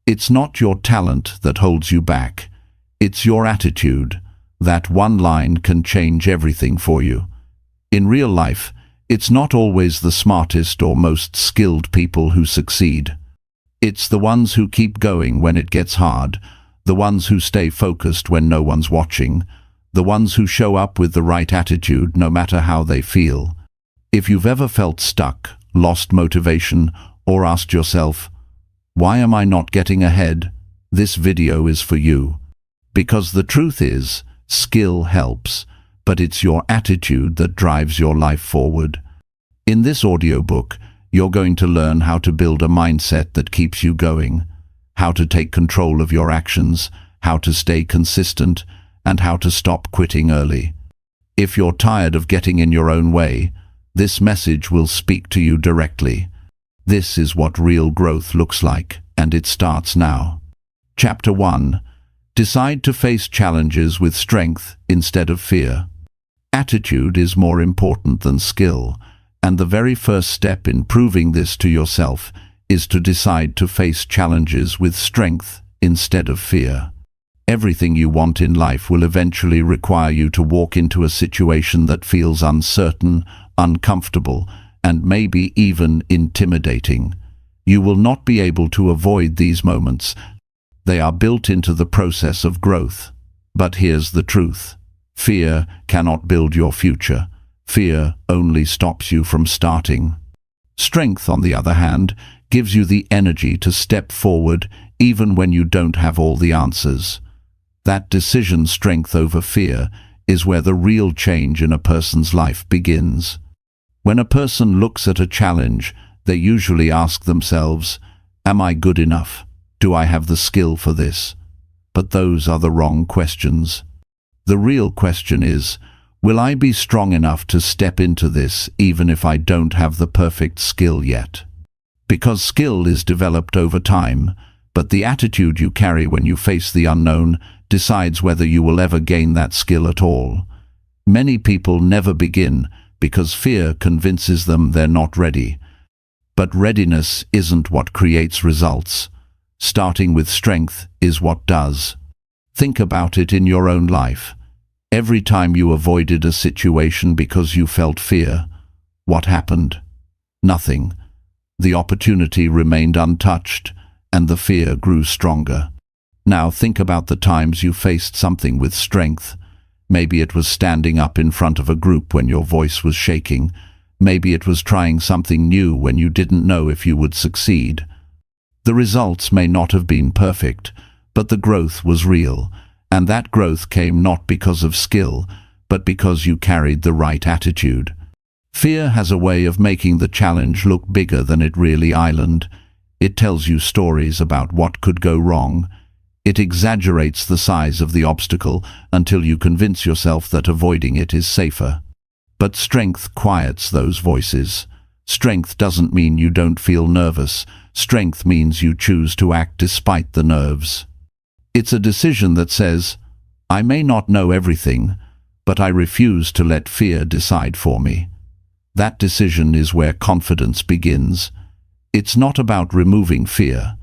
It's not your talent that holds you back. It's your attitude. That one line can change everything for you. In real life, it's not always the smartest or most skilled people who succeed. It's the ones who keep going when it gets hard, the ones who stay focused when no one's watching, the ones who show up with the right attitude no matter how they feel. If you've ever felt stuck, lost motivation, or asked yourself, "Why am I not getting ahead?" this video is for you. Because the truth is, skill helps, but it's your attitude that drives your life forward. In this audiobook, you're going to learn how to build a mindset that keeps you going, how to take control of your actions, how to stay consistent, and how to stop quitting early. If you're tired of getting in your own way, this message will speak to you directly. This is what real growth looks like, and it starts now. Chapter 1. Decide to face challenges with strength instead of fear. Attitude is more important than skill, and the very first step in proving this to yourself is to decide to face challenges with strength instead of fear. Everything you want in life will eventually require you to walk into a situation that feels uncertain, uncomfortable, and maybe even intimidating. You will not be able to avoid these moments. They are built into the process of growth. But here's the truth. Fear cannot build your future. Fear only stops you from starting. Strength, on the other hand, gives you the energy to step forward even when you don't have all the answers. That decision strength over fear is where the real change in a person's life begins. When a person looks at a challenge, they usually ask themselves, "Am I good enough? Do I have the skill for this?" But those are the wrong questions. The real question is, will I be strong enough to step into this even if I don't have the perfect skill yet? Because skill is developed over time, but the attitude you carry when you face the unknown decides whether you will ever gain that skill at all. Many people never begin because fear convinces them they're not ready. But readiness isn't what creates results. Starting with strength is what does. Think about it in your own life. Every time you avoided a situation because you felt fear, what happened? Nothing. The opportunity remained untouched, and the fear grew stronger. Now think about the times you faced something with strength. Maybe it was standing up in front of a group when your voice was shaking. Maybe it was trying something new when you didn't know if you would succeed. The results may not have been perfect, but the growth was real, and that growth came not because of skill, but because you carried the right attitude. Fear has a way of making the challenge look bigger than it really is. It tells you stories about what could go wrong. It exaggerates the size of the obstacle until you convince yourself that avoiding it is safer. But strength quiets those voices. Strength doesn't mean you don't feel nervous. Strength means you choose to act despite the nerves. It's a decision that says, "I may not know everything, but I refuse to let fear decide for me." That decision is where confidence begins. It's not about removing fear.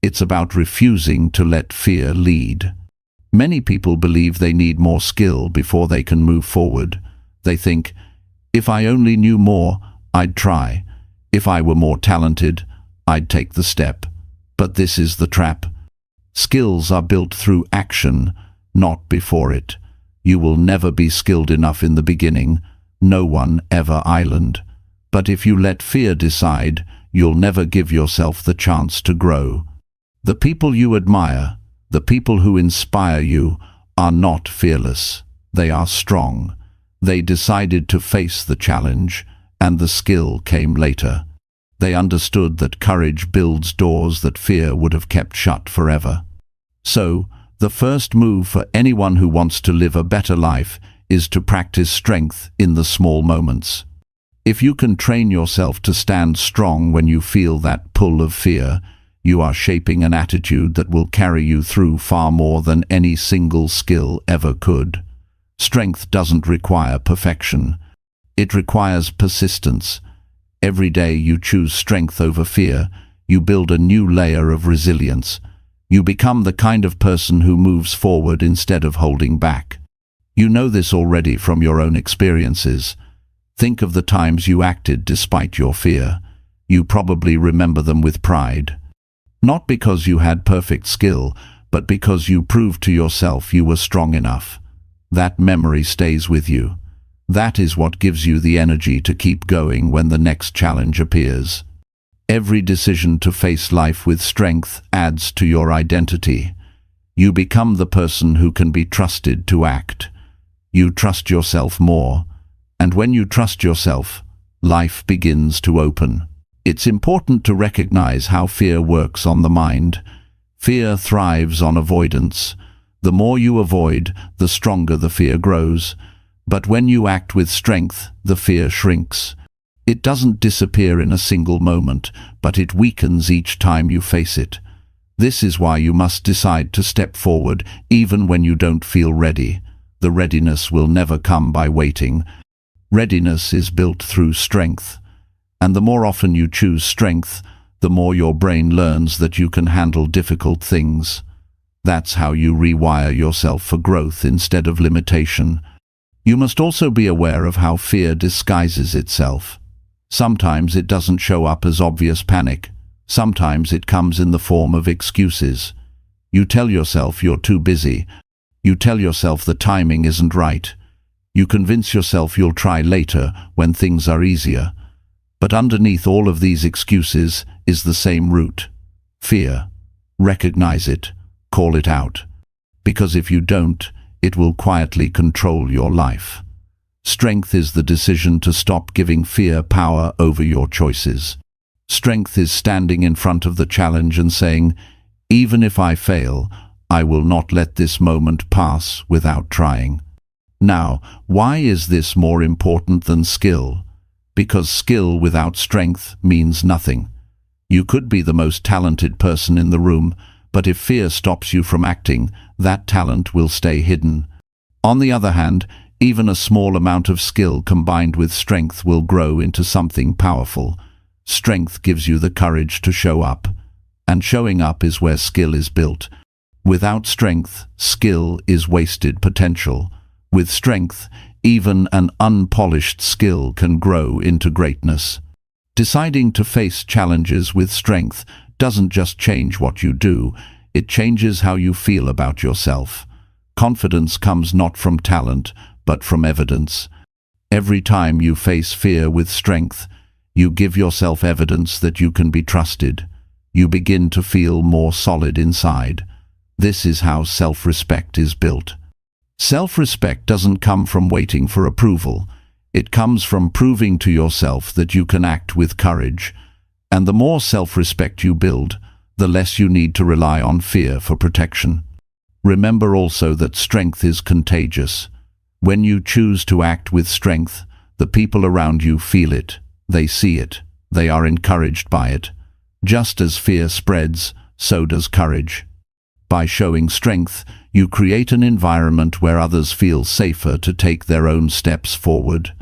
It's about refusing to let fear lead. Many people believe they need more skill before they can move forward. They think, "If I only knew more, I'd try. If I were more talented, I'd take the step." But this is the trap. Skills are built through action, not before it. You will never be skilled enough in the beginning. No one ever island. But if you let fear decide, you'll never give yourself the chance to grow. The people you admire, the people who inspire you, are not fearless. They are strong. They decided to face the challenge, and the skill came later. They understood that courage builds doors that fear would have kept shut forever. So, the first move for anyone who wants to live a better life is to practice strength in the small moments. If you can train yourself to stand strong when you feel that pull of fear, you are shaping an attitude that will carry you through far more than any single skill ever could. Strength doesn't require perfection. It requires persistence. Every day you choose strength over fear, you build a new layer of resilience. You become the kind of person who moves forward instead of holding back. You know this already from your own experiences. Think of the times you acted despite your fear. You probably remember them with pride. Not because you had perfect skill, but because you proved to yourself you were strong enough. That memory stays with you. That is what gives you the energy to keep going when the next challenge appears. Every decision to face life with strength adds to your identity. You become the person who can be trusted to act. You trust yourself more, and when you trust yourself, life begins to open. It's important to recognize how fear works on the mind. Fear thrives on avoidance. The more you avoid, the stronger the fear grows. But when you act with strength, the fear shrinks. It doesn't disappear in a single moment, but it weakens each time you face it. This is why you must decide to step forward, even when you don't feel ready. The readiness will never come by waiting. Readiness is built through strength. And the more often you choose strength, the more your brain learns that you can handle difficult things. That's how you rewire yourself for growth instead of limitation. You must also be aware of how fear disguises itself. Sometimes it doesn't show up as obvious panic. Sometimes it comes in the form of excuses. You tell yourself you're too busy. You tell yourself the timing isn't right. You convince yourself you'll try later when things are easier. But underneath all of these excuses is the same root: fear. Recognize it. Call it out. Because if you don't, it will quietly control your life. Strength is the decision to stop giving fear power over your choices. Strength is standing in front of the challenge and saying, even if I fail, I will not let this moment pass without trying. Now, why is this more important than skill? Because skill without strength means nothing. You could be the most talented person in the room, but if fear stops you from acting, that talent will stay hidden. On the other hand, even a small amount of skill combined with strength will grow into something powerful. Strength gives you the courage to show up, and showing up is where skill is built. Without strength, skill is wasted potential. With strength, even an unpolished skill can grow into greatness. Deciding to face challenges with strength doesn't just change what you do, it changes how you feel about yourself. Confidence comes not from talent, but from evidence. Every time you face fear with strength, you give yourself evidence that you can be trusted. You begin to feel more solid inside. This is how self-respect is built. Self-respect doesn't come from waiting for approval. It comes from proving to yourself that you can act with courage. And the more self-respect you build, the less you need to rely on fear for protection. Remember also that strength is contagious. When you choose to act with strength, the people around you feel it, they see it, they are encouraged by it. Just as fear spreads, so does courage. By showing strength, you create an environment where others feel safer to take their own steps forward.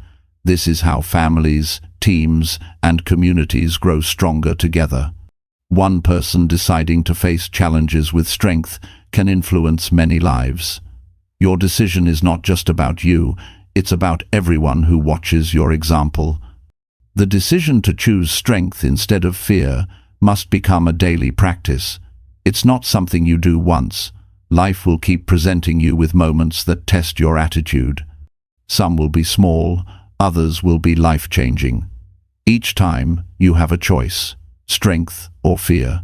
This is how families, teams, and communities grow stronger together. One person deciding to face challenges with strength can influence many lives. Your decision is not just about you, it's about everyone who watches your example. The decision to choose strength instead of fear must become a daily practice. It's not something you do once. Life will keep presenting you with moments that test your attitude. Some will be small, others will be life-changing. Each time, you have a choice: strength or fear.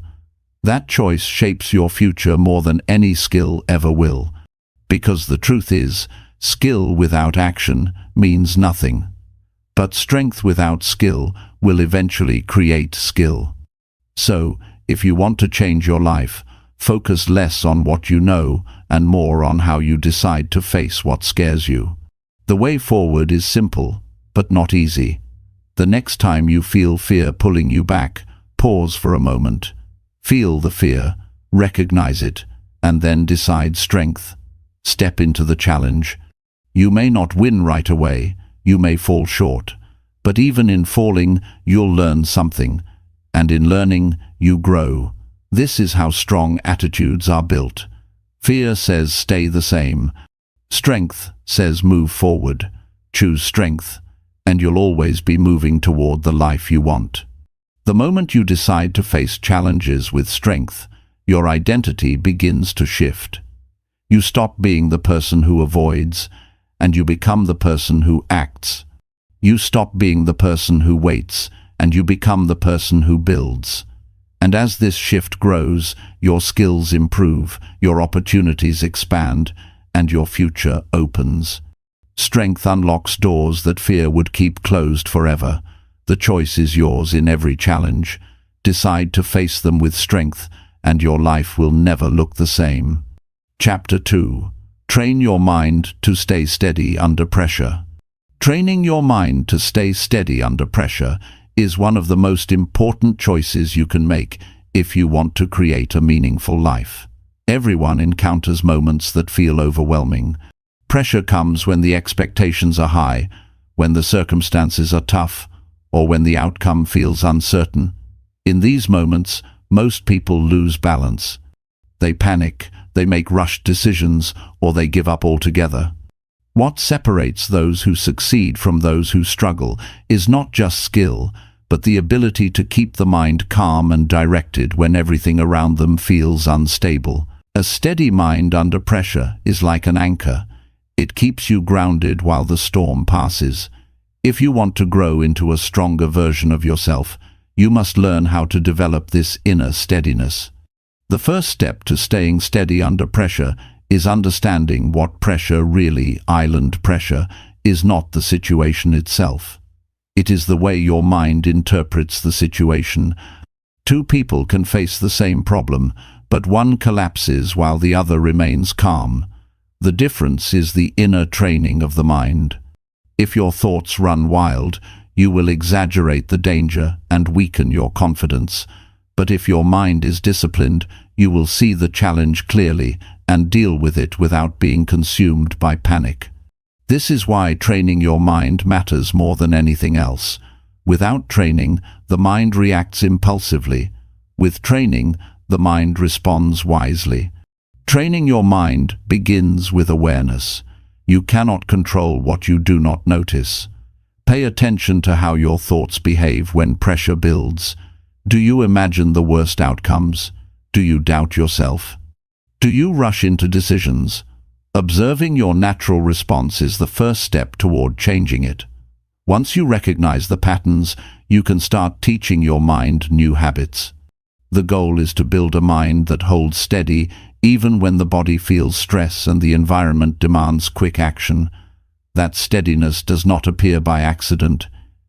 That choice shapes your future more than any skill ever will. Because the truth is, skill without action means nothing. But strength without skill will eventually create skill. So, if you want to change your life, focus less on what you know and more on how you decide to face what scares you. The way forward is simple, but not easy. The next time you feel fear pulling you back, pause for a moment. Feel the fear, recognize it, and then decide strength. Step into the challenge. You may not win right away, you may fall short, but even in falling, you'll learn something, and in learning, you grow. This is how strong attitudes are built. Fear says stay the same. Strength says move forward. Choose strength, and you'll always be moving toward the life you want. The moment you decide to face challenges with strength, your identity begins to shift. You stop being the person who avoids, and you become the person who acts. You stop being the person who waits, and you become the person who builds. And as this shift grows, your skills improve, your opportunities expand, and your future opens. Strength unlocks doors that fear would keep closed forever. The choice is yours in every challenge. Decide to face them with strength, and your life will never look the same. Chapter 2. Train your mind to stay steady under pressure. Training your mind to stay steady under pressure is one of the most important choices you can make if you want to create a meaningful life. Everyone encounters moments that feel overwhelming. Pressure comes when the expectations are high, when the circumstances are tough, or when the outcome feels uncertain. In these moments, most people lose balance. They panic, they make rushed decisions, or they give up altogether. What separates those who succeed from those who struggle is not just skill, but the ability to keep the mind calm and directed when everything around them feels unstable. A steady mind under pressure is like an anchor. It keeps you grounded while the storm passes. If you want to grow into a stronger version of yourself, you must learn how to develop this inner steadiness. The first step to staying steady under pressure is understanding what pressure really, island pressure, is not the situation itself. It is the way your mind interprets the situation. Two people can face the same problem, but one collapses while the other remains calm. The difference is the inner training of the mind. If your thoughts run wild, you will exaggerate the danger and weaken your confidence. But if your mind is disciplined, you will see the challenge clearly and deal with it without being consumed by panic. This is why training your mind matters more than anything else. Without training, the mind reacts impulsively. With training, the mind responds wisely. Training your mind begins with awareness. You cannot control what you do not notice. Pay attention to how your thoughts behave when pressure builds. Do you imagine the worst outcomes? Do you doubt yourself? Do you rush into decisions? Observing your natural response is the first step toward changing it. Once you recognize the patterns, you can start teaching your mind new habits. The goal is to build a mind that holds steady even when the body feels stress and the environment demands quick action. That steadiness does not appear by accident.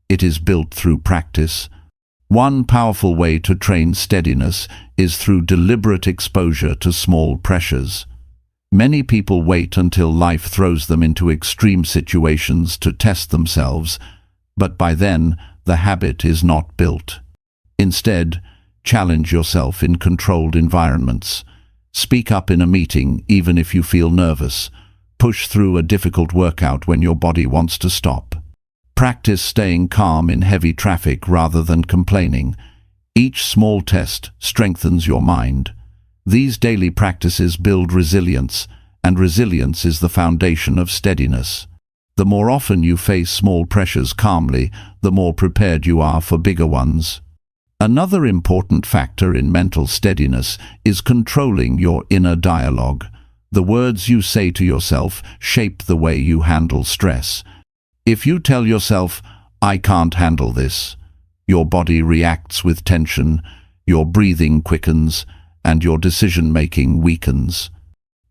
It is built through practice. One powerful way to train steadiness is through deliberate exposure to small pressures. Many people wait until life throws them into extreme situations to test themselves, but by then the habit is not built. Instead, challenge yourself in controlled environments. Speak up in a meeting even if you feel nervous. Push through a difficult workout when your body wants to stop. Practice staying calm in heavy traffic rather than complaining. Each small test strengthens your mind. These daily practices build resilience, and resilience is the foundation of steadiness. The more often you face small pressures calmly, the more prepared you are for bigger ones. Another important factor in mental steadiness is controlling your inner dialogue. The words you say to yourself shape the way you handle stress. If you tell yourself, "I can't handle this," your body reacts with tension, your breathing quickens, and your decision-making weakens.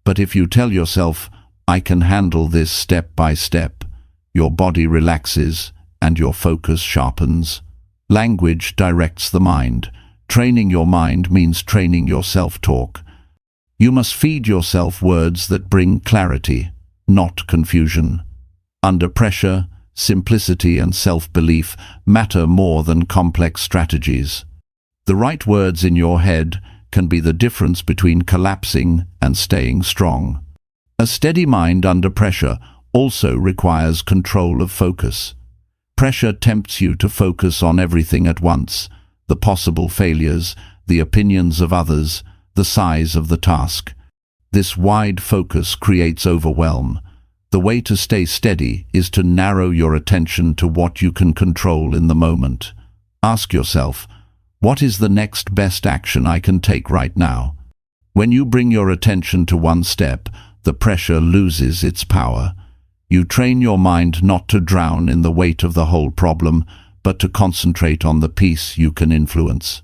But if you tell yourself, "I can handle this step by step," your body relaxes and your focus sharpens. Language directs the mind. Training your mind means training your self-talk. You must feed yourself words that bring clarity, not confusion. Under pressure, simplicity and self-belief matter more than complex strategies. The right words in your head can be the difference between collapsing and staying strong. A steady mind under pressure also requires control of focus. Pressure tempts you to focus on everything at once. the possible failures, the opinions of others, the size of the task. This wide focus creates overwhelm. The way to stay steady is to narrow your attention to what you can control in the moment. Ask yourself, what is the next best action I can take right now? When you bring your attention to one step, the pressure loses its power. You train your mind not to drown in the weight of the whole problem, but to concentrate on the piece you can influence.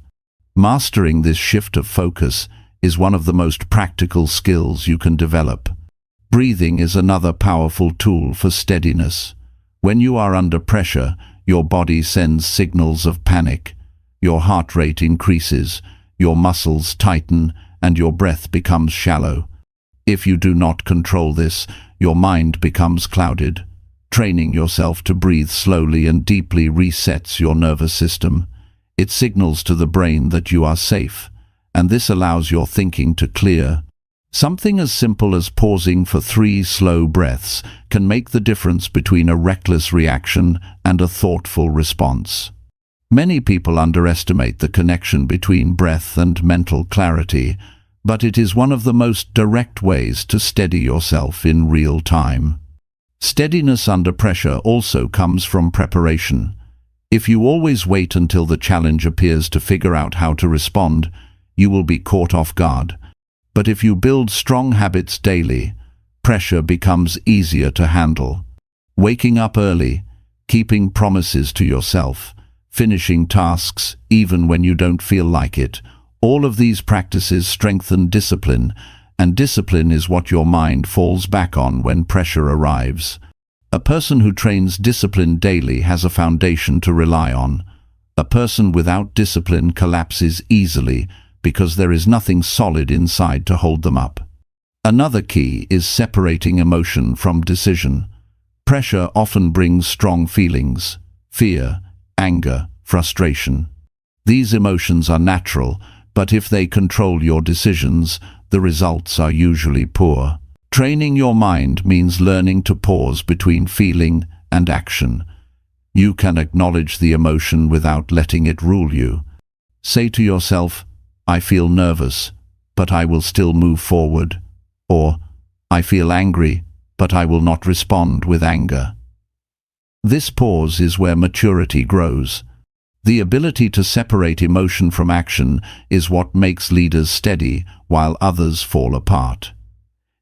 Mastering this shift of focus is one of the most practical skills you can develop. Breathing is another powerful tool for steadiness. When you are under pressure, your body sends signals of panic. Your heart rate increases, your muscles tighten, and your breath becomes shallow. If you do not control this, your mind becomes clouded. Training yourself to breathe slowly and deeply resets your nervous system. It signals to the brain that you are safe, and this allows your thinking to clear. Something as simple as pausing for 3 slow breaths can make the difference between a reckless reaction and a thoughtful response. Many people underestimate the connection between breath and mental clarity, but it is one of the most direct ways to steady yourself in real time. Steadiness under pressure also comes from preparation. If you always wait until the challenge appears to figure out how to respond, you will be caught off guard. But if you build strong habits daily, pressure becomes easier to handle. Waking up early, keeping promises to yourself, finishing tasks even when you don't feel like it, all of these practices strengthen discipline, and discipline is what your mind falls back on when pressure arrives. A person who trains discipline daily has a foundation to rely on. A person without discipline collapses easily because there is nothing solid inside to hold them up. Another key is separating emotion from decision. Pressure often brings strong feelings: fear, anger, frustration. These emotions are natural, but if they control your decisions, the results are usually poor. Training your mind means learning to pause between feeling and action. You can acknowledge the emotion without letting it rule you. Say to yourself, "I feel nervous, but I will still move forward," or "I feel angry, but I will not respond with anger." This pause is where maturity grows. The ability to separate emotion from action is what makes leaders steady while others fall apart.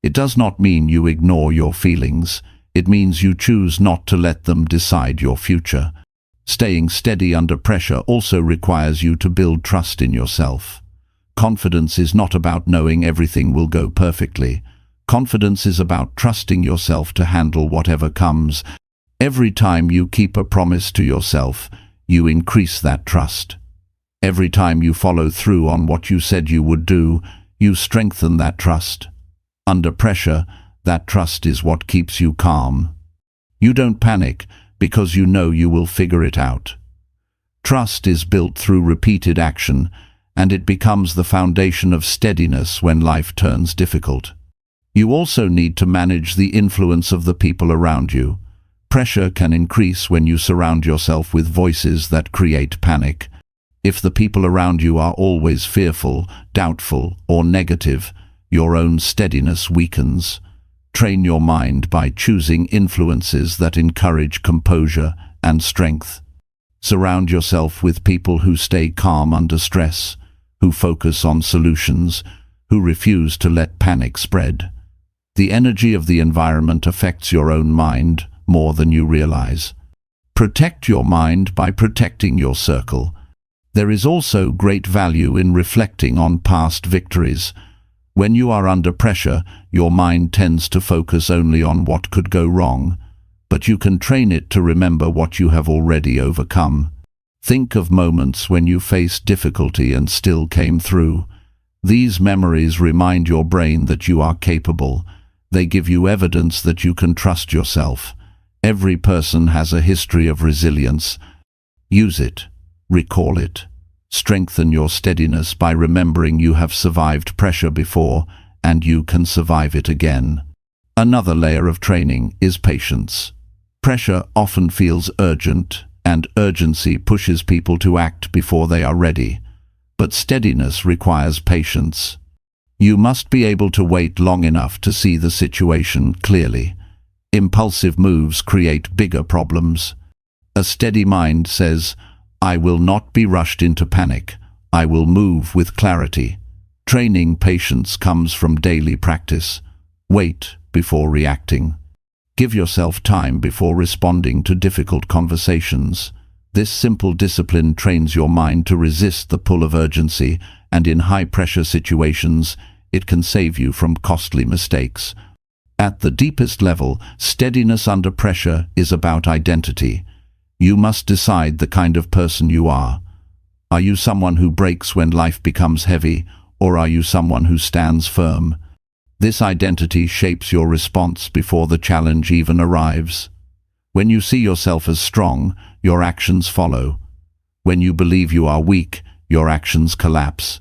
It does not mean you ignore your feelings. It means you choose not to let them decide your future. Staying steady under pressure also requires you to build trust in yourself. Confidence is not about knowing everything will go perfectly. Confidence is about trusting yourself to handle whatever comes. Every time you keep a promise to yourself, you increase that trust. Every time you follow through on what you said you would do, you strengthen that trust. Under pressure, that trust is what keeps you calm. You don't panic because you know you will figure it out. Trust is built through repeated action, and it becomes the foundation of steadiness when life turns difficult. You also need to manage the influence of the people around you. Pressure can increase when you surround yourself with voices that create panic. If the people around you are always fearful, doubtful, or negative, your own steadiness weakens. Train your mind by choosing influences that encourage composure and strength. Surround yourself with people who stay calm under stress, who focus on solutions, who refuse to let panic spread. The energy of the environment affects your own mind more than you realize. Protect your mind by protecting your circle. There is also great value in reflecting on past victories. When you are under pressure, your mind tends to focus only on what could go wrong, but you can train it to remember what you have already overcome. Think of moments when you faced difficulty and still came through. These memories remind your brain that you are capable. They give you evidence that you can trust yourself. Every person has a history of resilience. Use it. Recall it. Strengthen your steadiness by remembering you have survived pressure before and you can survive it again. Another layer of training is patience. Pressure often feels urgent and urgency pushes people to act before they are ready. But steadiness requires patience. You must be able to wait long enough to see the situation clearly. Impulsive moves create bigger problems. A steady mind says, "I will not be rushed into panic. I will move with clarity." Training patience comes from daily practice. Wait before reacting. Give yourself time before responding to difficult conversations. This simple discipline trains your mind to resist the pull of urgency, and in high-pressure situations, it can save you from costly mistakes. At the deepest level, steadiness under pressure is about identity. You must decide the kind of person you are. Are you someone who breaks when life becomes heavy, or are you someone who stands firm? This identity shapes your response before the challenge even arrives. When you see yourself as strong, your actions follow. When you believe you are weak, your actions collapse.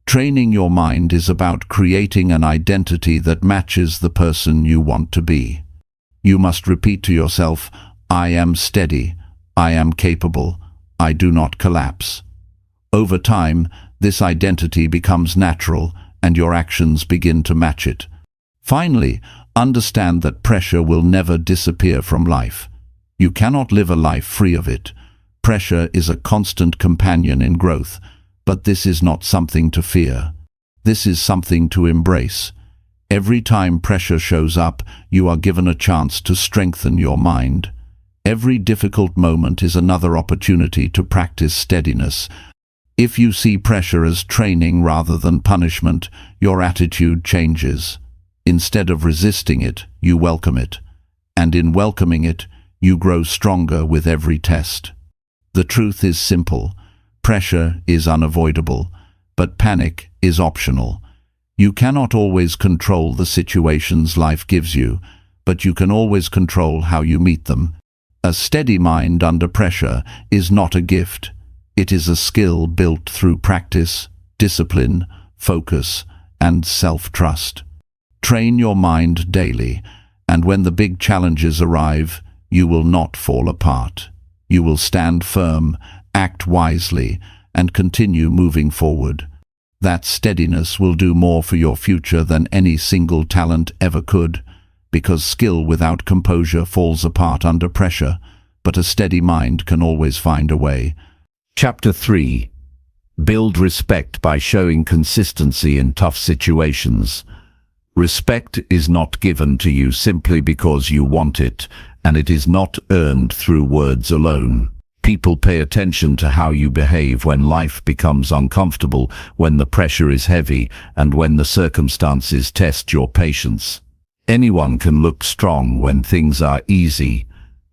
Training your mind is about creating an identity that matches the person you want to be. You must repeat to yourself, "I am steady, I am capable, I do not collapse." Over time, this identity becomes natural, and your actions begin to match it. Finally, understand that pressure will never disappear from life. You cannot live a life free of it. Pressure is a constant companion in growth, but this is not something to fear. This is something to embrace. Every time pressure shows up, you are given a chance to strengthen your mind. Every difficult moment is another opportunity to practice steadiness. If you see pressure as training rather than punishment, your attitude changes. Instead of resisting it, you welcome it. And in welcoming it, you grow stronger with every test. The truth is simple. Pressure is unavoidable, but panic is optional. You cannot always control the situations life gives you, but you can always control how you meet them. A steady mind under pressure is not a gift. It is a skill built through practice, discipline, focus, and self-trust. Train your mind daily, and when the big challenges arrive, you will not fall apart. You will stand firm, act wisely, and continue moving forward. That steadiness will do more for your future than any single talent ever could, because skill without composure falls apart under pressure, but a steady mind can always find a way. Chapter 3. Build respect by showing consistency in tough situations. Respect is not given to you simply because you want it, and it is not earned through words alone. People pay attention to how you behave when life becomes uncomfortable, when the pressure is heavy, and when the circumstances test your patience. Anyone can look strong when things are easy,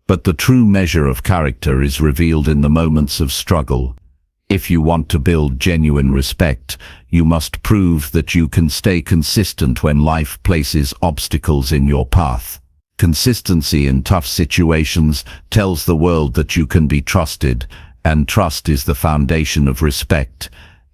but the true measure of character is revealed in the moments of struggle. If you want to build genuine respect, you must prove that you can stay consistent when life places obstacles in your path. Consistency in tough situations tells the world that you can be trusted, and trust is the foundation of respect.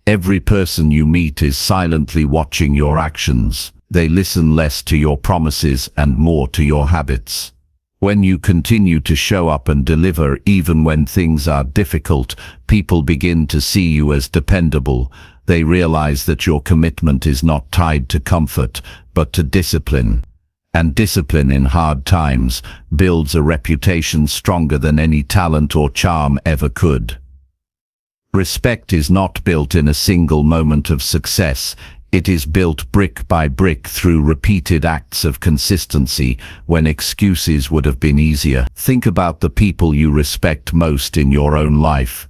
Every person you meet is silently watching your actions. They listen less to your promises and more to your habits. When you continue to show up and deliver even when things are difficult, people begin to see you as dependable. They realize that your commitment is not tied to comfort, but to discipline. And discipline in hard times builds a reputation stronger than any talent or charm ever could. Respect is not built in a single moment of success. It is built brick by brick through repeated acts of consistency when excuses would have been easier. Think about the people you respect most in your own life.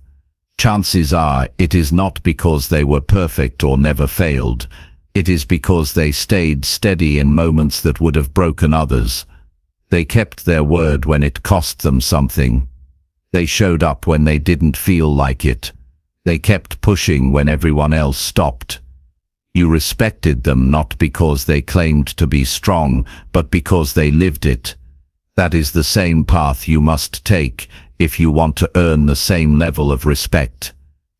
Chances are it is not because they were perfect or never failed. It is because they stayed steady in moments that would have broken others. They kept their word when it cost them something. They showed up when they didn't feel like it. They kept pushing when everyone else stopped. You respected them not because they claimed to be strong, but because they lived it. That is the same path you must take if you want to earn the same level of respect.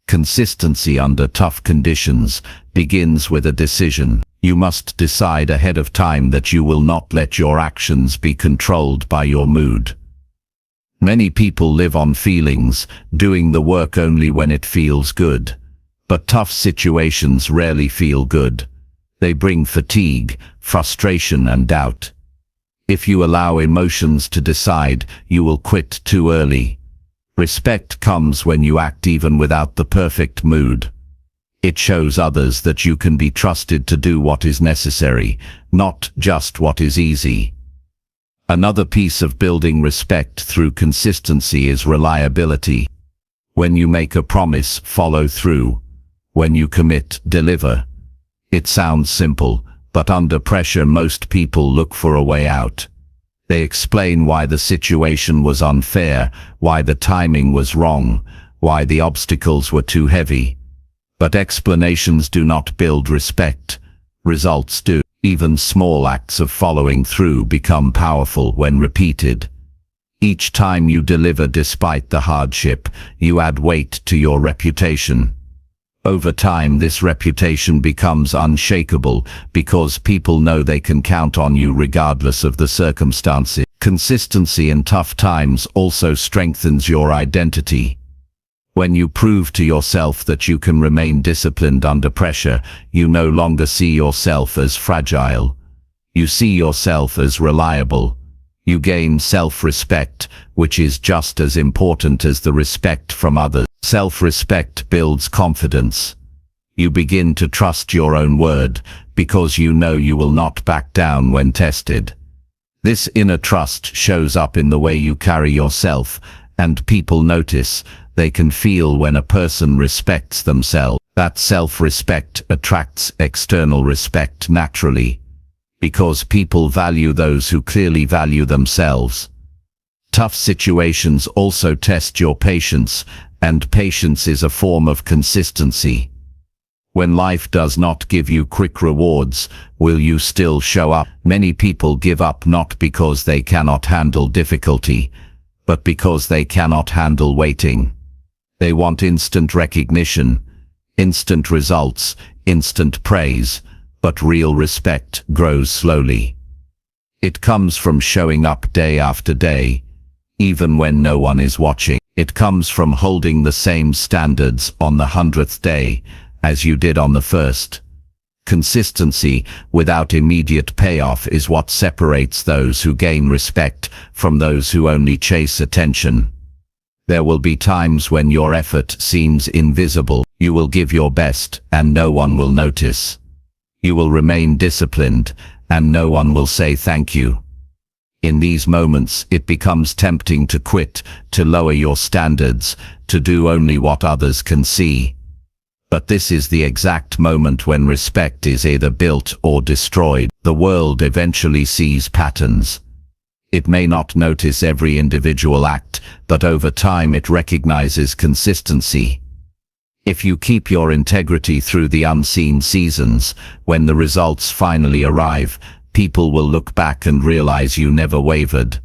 Consistency under tough conditions begins with a decision. You must decide ahead of time that you will not let your actions be controlled by your mood. Many people live on feelings, doing the work only when it feels good. But tough situations rarely feel good. They bring fatigue, frustration, and doubt. If you allow emotions to decide, you will quit too early. Respect comes when you act even without the perfect mood. It shows others that you can be trusted to do what is necessary, not just what is easy. Another piece of building respect through consistency is reliability. When you make a promise, follow through. When you commit, deliver. It sounds simple, but under pressure most people look for a way out. They explain why the situation was unfair, why the timing was wrong, why the obstacles were too heavy. But explanations do not build respect. Results do. Even small acts of following through become powerful when repeated. Each time you deliver despite the hardship, you add weight to your reputation. Over time, this reputation becomes unshakable because people know they can count on you regardless of the circumstances. Consistency in tough times also strengthens your identity. When you prove to yourself that you can remain disciplined under pressure, you no longer see yourself as fragile. You see yourself as reliable. You gain self-respect, which is just as important as the respect from others. Self-respect builds confidence. You begin to trust your own word, because you know you will not back down when tested. This inner trust shows up in the way you carry yourself, and people notice. They can feel when a person respects themselves. That self-respect attracts external respect naturally, because people value those who clearly value themselves. Tough situations also test your patience, and patience is a form of consistency. When life does not give you quick rewards, will you still show up? Many people give up not because they cannot handle difficulty, but because they cannot handle waiting. They want instant recognition, instant results, instant praise, but real respect grows slowly. It comes from showing up day after day, even when no one is watching. It comes from holding the same standards on the 100th day as you did on the first. Consistency without immediate payoff is what separates those who gain respect from those who only chase attention. There will be times when your effort seems invisible. You will give your best and no one will notice. You will remain disciplined and no one will say thank you. In these moments, it becomes tempting to quit, to lower your standards, to do only what others can see. But this is the exact moment when respect is either built or destroyed. The world eventually sees patterns. It may not notice every individual act, but over time it recognizes consistency. If you keep your integrity through the unseen seasons, when the results finally arrive, people will look back and realize you never wavered.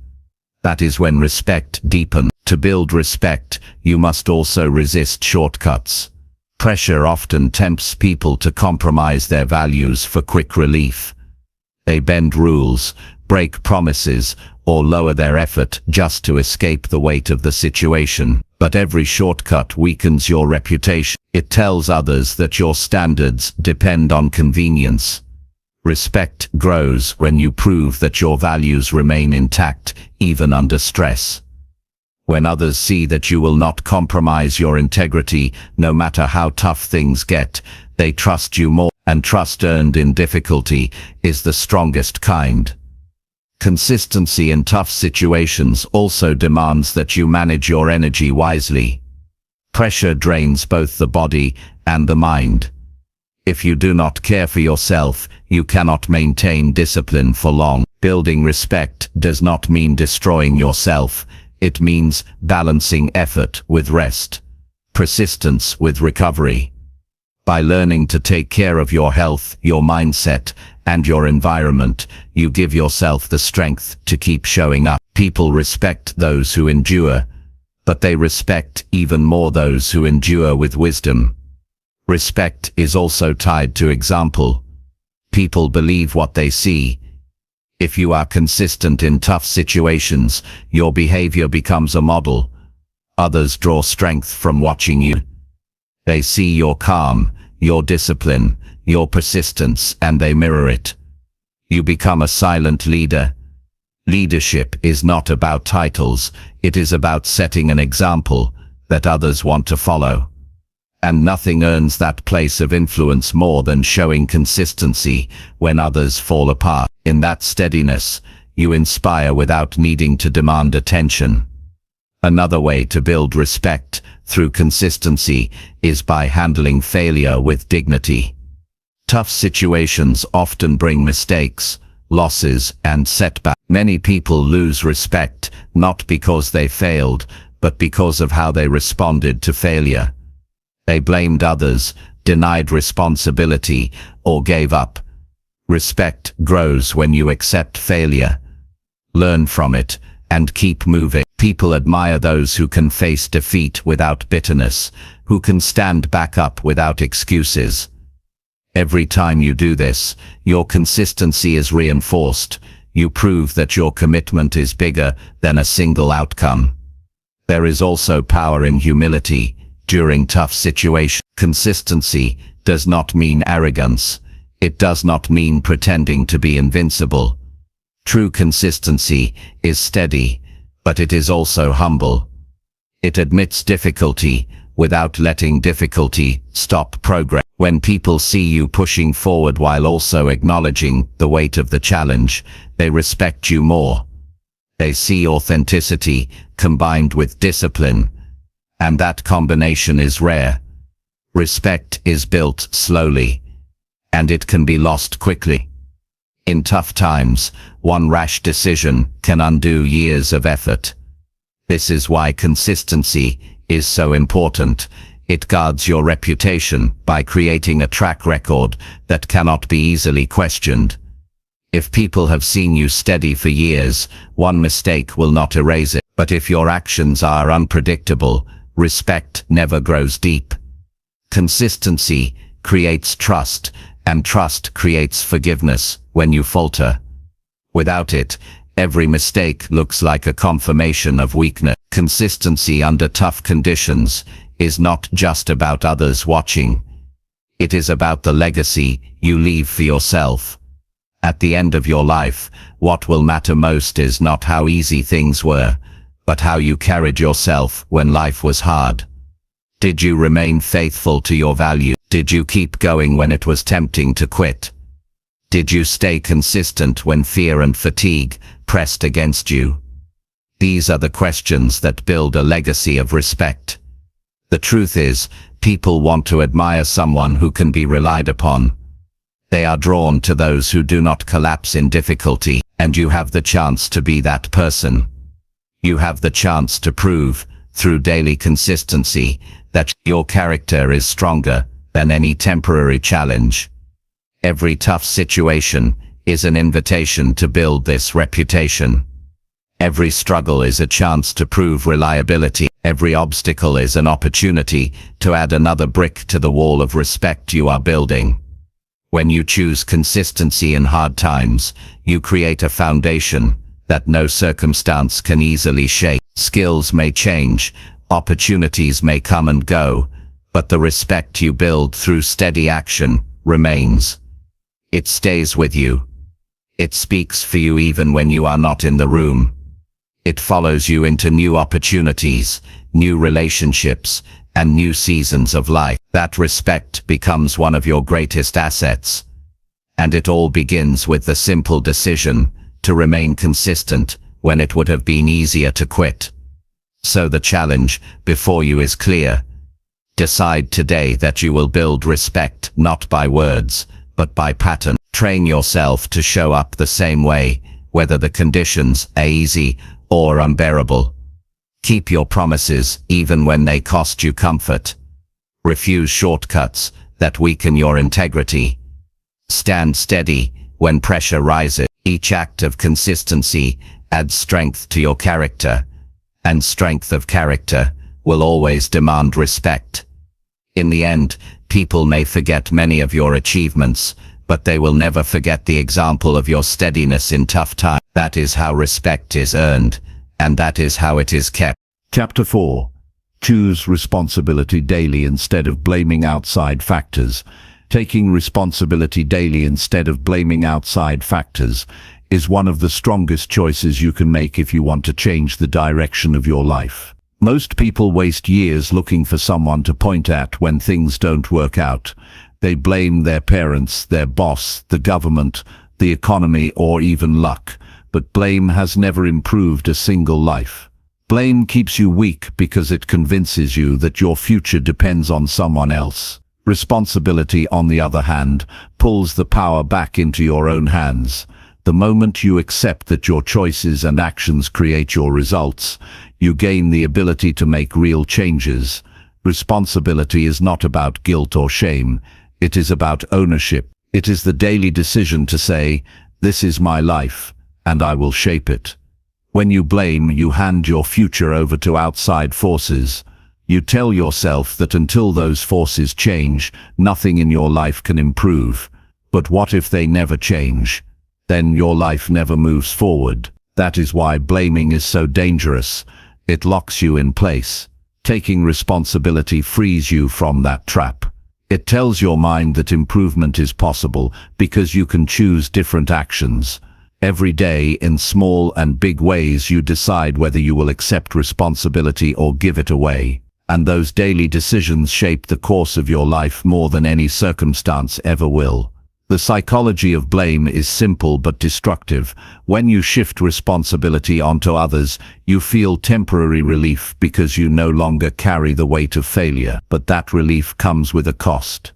That is when respect deepens. To build respect, you must also resist shortcuts. Pressure often tempts people to compromise their values for quick relief. They bend rules, break promises, or lower their effort just to escape the weight of the situation. But every shortcut weakens your reputation. It tells others that your standards depend on convenience. Respect grows when you prove that your values remain intact, even under stress. When others see that you will not compromise your integrity, no matter how tough things get, they trust you more, and trust earned in difficulty is the strongest kind. Consistency in tough situations also demands that you manage your energy wisely. Pressure drains both the body and the mind. If you do not care for yourself, you cannot maintain discipline for long. Building respect does not mean destroying yourself. It means balancing effort with rest, persistence with recovery. By learning to take care of your health, your mindset, and your environment, you give yourself the strength to keep showing up. People respect those who endure, but they respect even more those who endure with wisdom. Respect is also tied to example. People believe what they see. If you are consistent in tough situations, your behavior becomes a model. Others draw strength from watching you. They see your calm, your discipline, your persistence, and they mirror it. You become a silent leader. Leadership is not about titles, it is about setting an example that others want to follow. And nothing earns that place of influence more than showing consistency when others fall apart. In that steadiness, you inspire without needing to demand attention. Another way to build respect through consistency is by handling failure with dignity. Tough situations often bring mistakes, losses, and setbacks. Many people lose respect not because they failed, but because of how they responded to failure. They blamed others, denied responsibility, or gave up. Respect grows when you accept failure, learn from it, and keep moving. People admire those who can face defeat without bitterness, who can stand back up without excuses. Every time you do this, your consistency is reinforced. You prove that your commitment is bigger than a single outcome. There is also power in humility during tough situations. Consistency does not mean arrogance. It does not mean pretending to be invincible. True consistency is steady, but it is also humble. It admits difficulty without letting difficulty stop progress. When people see you pushing forward while also acknowledging the weight of the challenge, they respect you more. They see authenticity combined with discipline, and that combination is rare. Respect is built slowly, and it can be lost quickly. In tough times, one rash decision can undo years of effort. This is why consistency is so important. It guards your reputation by creating a track record that cannot be easily questioned. If people have seen you steady for years, one mistake will not erase it. But if your actions are unpredictable, respect never grows deep. Consistency creates trust, and trust creates forgiveness when you falter. Without it, every mistake looks like a confirmation of weakness. Consistency under tough conditions is not just about others watching. It is about the legacy you leave for yourself. At the end of your life, what will matter most is not how easy things were, but how you carried yourself when life was hard. Did you remain faithful to your values? Did you keep going when it was tempting to quit? Did you stay consistent when fear and fatigue pressed against you? These are the questions that build a legacy of respect. The truth is, people want to admire someone who can be relied upon. They are drawn to those who do not collapse in difficulty, and you have the chance to be that person. You have the chance to prove, through daily consistency, that your character is stronger than any temporary challenge. Every tough situation is an invitation to build this reputation. Every struggle is a chance to prove reliability. Every obstacle is an opportunity to add another brick to the wall of respect you are building. When you choose consistency in hard times, you create a foundation that no circumstance can easily shake. Skills may change, opportunities may come and go, but the respect you build through steady action remains. It stays with you. It speaks for you even when you are not in the room. It follows you into new opportunities, new relationships, and new seasons of life. That respect becomes one of your greatest assets. And it all begins with the simple decision to remain consistent when it would have been easier to quit. So the challenge before you is clear. Decide today that you will build respect not by words, but by pattern. Train yourself to show up the same way, whether the conditions are easy or unbearable. Keep your promises even when they cost you comfort. Refuse shortcuts that weaken your integrity. Stand steady when pressure rises. Each act of consistency adds strength to your character, and strength of character will always demand respect. In the end, people may forget many of your achievements, but they will never forget the example of your steadiness in tough times. That is how respect is earned, and that is how it is kept. Chapter 4. Choose responsibility daily instead of blaming outside factors. Taking responsibility daily instead of blaming outside factors is one of the strongest choices you can make if you want to change the direction of your life. Most people waste years looking for someone to point at when things don't work out. They blame their parents, their boss, the government, the economy, or even luck. But blame has never improved a single life. Blame keeps you weak because it convinces you that your future depends on someone else. Responsibility, on the other hand, pulls the power back into your own hands. The moment you accept that your choices and actions create your results, you gain the ability to make real changes. Responsibility is not about guilt or shame. It is about ownership. It is the daily decision to say, "This is my life, and I will shape it." When you blame, you hand your future over to outside forces. You tell yourself that until those forces change, nothing in your life can improve. But what if they never change? Then your life never moves forward. That is why blaming is so dangerous. It locks you in place. Taking responsibility frees you from that trap. It tells your mind that improvement is possible because you can choose different actions. Every day, in small and big ways, you decide whether you will accept responsibility or give it away. And those daily decisions shape the course of your life more than any circumstance ever will. The psychology of blame is simple but destructive. When you shift responsibility onto others, you feel temporary relief because you no longer carry the weight of failure. But that relief comes with a cost.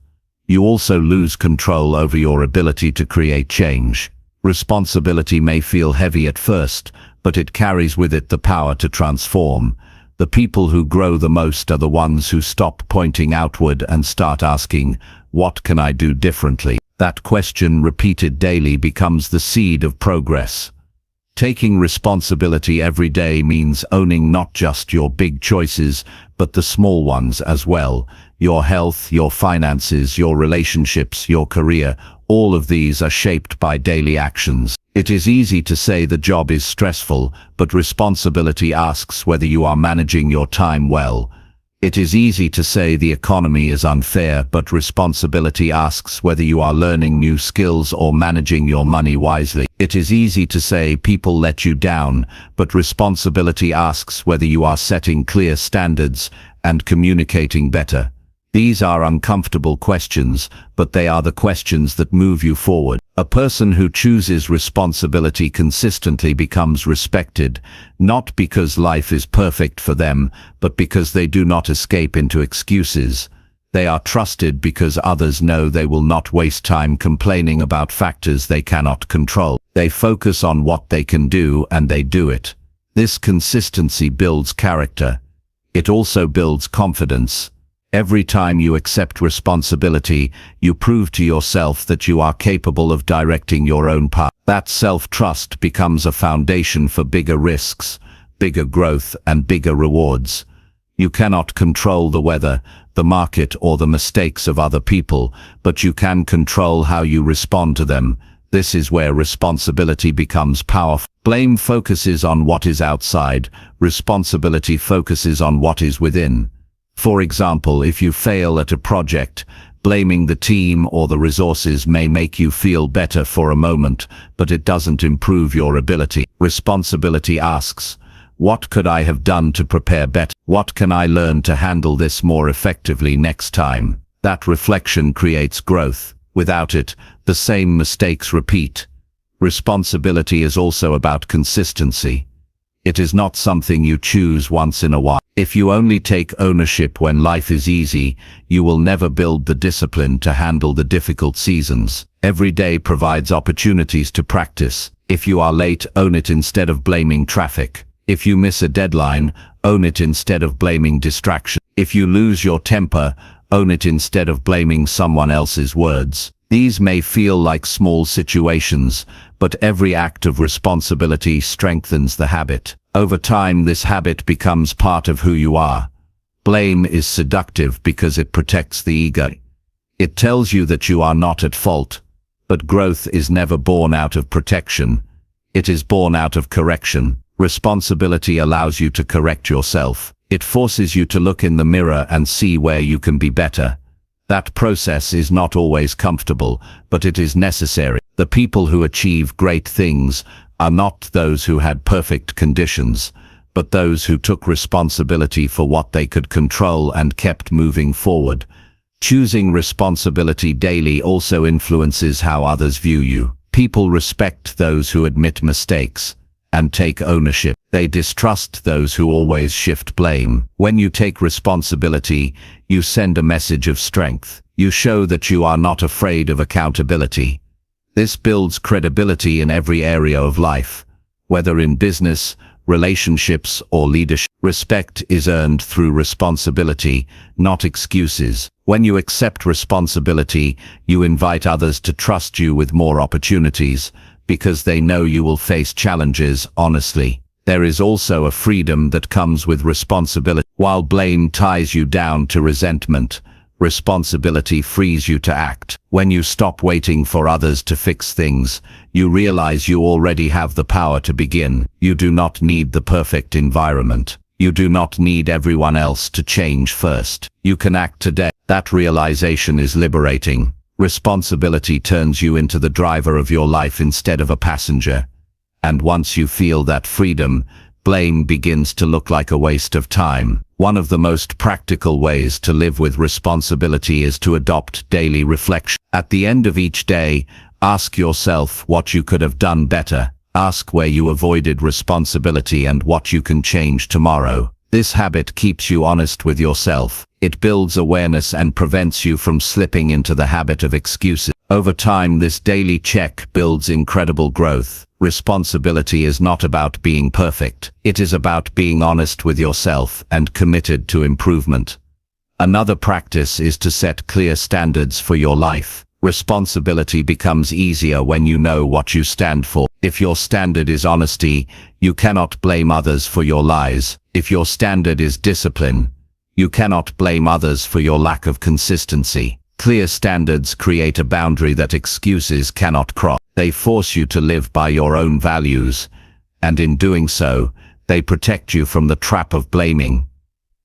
You also lose control over your ability to create change. Responsibility may feel heavy at first, but it carries with it the power to transform. The people who grow the most are the ones who stop pointing outward and start asking, "What can I do differently?" That question, repeated daily, becomes the seed of progress. Taking responsibility every day means owning not just your big choices, but the small ones as well. Your health, your finances, your relationships, your career, all of these are shaped by daily actions. It is easy to say the job is stressful, but responsibility asks whether you are managing your time well. It is easy to say the economy is unfair, but responsibility asks whether you are learning new skills or managing your money wisely. It is easy to say people let you down, but responsibility asks whether you are setting clear standards and communicating better. These are uncomfortable questions, but they are the questions that move you forward. A person who chooses responsibility consistently becomes respected, not because life is perfect for them, but because they do not escape into excuses. They are trusted because others know they will not waste time complaining about factors they cannot control. They focus on what they can do, and they do it. This consistency builds character. It also builds confidence. Every time you accept responsibility, you prove to yourself that you are capable of directing your own path. That self-trust becomes a foundation for bigger risks, bigger growth, and bigger rewards. You cannot control the weather, the market, or the mistakes of other people, but you can control how you respond to them. This is where responsibility becomes powerful. Blame focuses on what is outside. Responsibility focuses on what is within. For example, if you fail at a project, blaming the team or the resources may make you feel better for a moment, but it doesn't improve your ability. Responsibility asks, what could I have done to prepare better? What can I learn to handle this more effectively next time? That reflection creates growth. Without it, the same mistakes repeat. Responsibility is also about consistency. It is not something you choose once in a while. If you only take ownership when life is easy, you will never build the discipline to handle the difficult seasons. Every day provides opportunities to practice. If you are late, own it instead of blaming traffic. If you miss a deadline, own it instead of blaming distraction. If you lose your temper, own it instead of blaming someone else's words. These may feel like small situations, but every act of responsibility strengthens the habit. Over time, this habit becomes part of who you are. Blame is seductive because it protects the ego. It tells you that you are not at fault, But growth is never born out of protection. It is born out of correction. Responsibility allows you to correct yourself. It forces you to look in the mirror and see where you can be better. That process is not always comfortable, but it is necessary. The people who achieve great things are not those who had perfect conditions, but those who took responsibility for what they could control and kept moving forward. Choosing responsibility daily also influences how others view you. People respect those who admit mistakes and take ownership. They distrust those who always shift blame. When you take responsibility, you send a message of strength. You show that you are not afraid of accountability. This builds credibility in every area of life, whether in business, relationships, or leadership. Respect is earned through responsibility, not excuses. When you accept responsibility, you invite others to trust you with more opportunities, because they know you will face challenges honestly. There is also a freedom that comes with responsibility. While blame ties you down to resentment, responsibility frees you to act. When you stop waiting for others to fix things, you realize you already have the power to begin. You do not need the perfect environment. You do not need everyone else to change first. You can act today. That realization is liberating. Responsibility turns you into the driver of your life instead of a passenger. And once you feel that freedom, blame begins to look like a waste of time. One of the most practical ways to live with responsibility is to adopt daily reflection. At the end of each day, ask yourself what you could have done better. Ask where you avoided responsibility and what you can change tomorrow. This habit keeps you honest with yourself. It builds awareness and prevents you from slipping into the habit of excuses. Over time, this daily check builds incredible growth. Responsibility is not about being perfect. It is about being honest with yourself and committed to improvement. Another practice is to set clear standards for your life. Responsibility becomes easier when you know what you stand for. If your standard is honesty, you cannot blame others for your lies. If your standard is discipline, you cannot blame others for your lack of consistency. Clear standards create a boundary that excuses cannot cross. They force you to live by your own values, and in doing so, they protect you from the trap of blaming.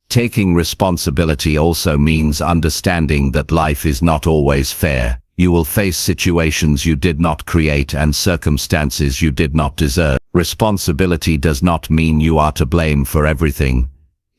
Taking responsibility also means understanding that life is not always fair. You will face situations you did not create and circumstances you did not deserve. Responsibility does not mean you are to blame for everything.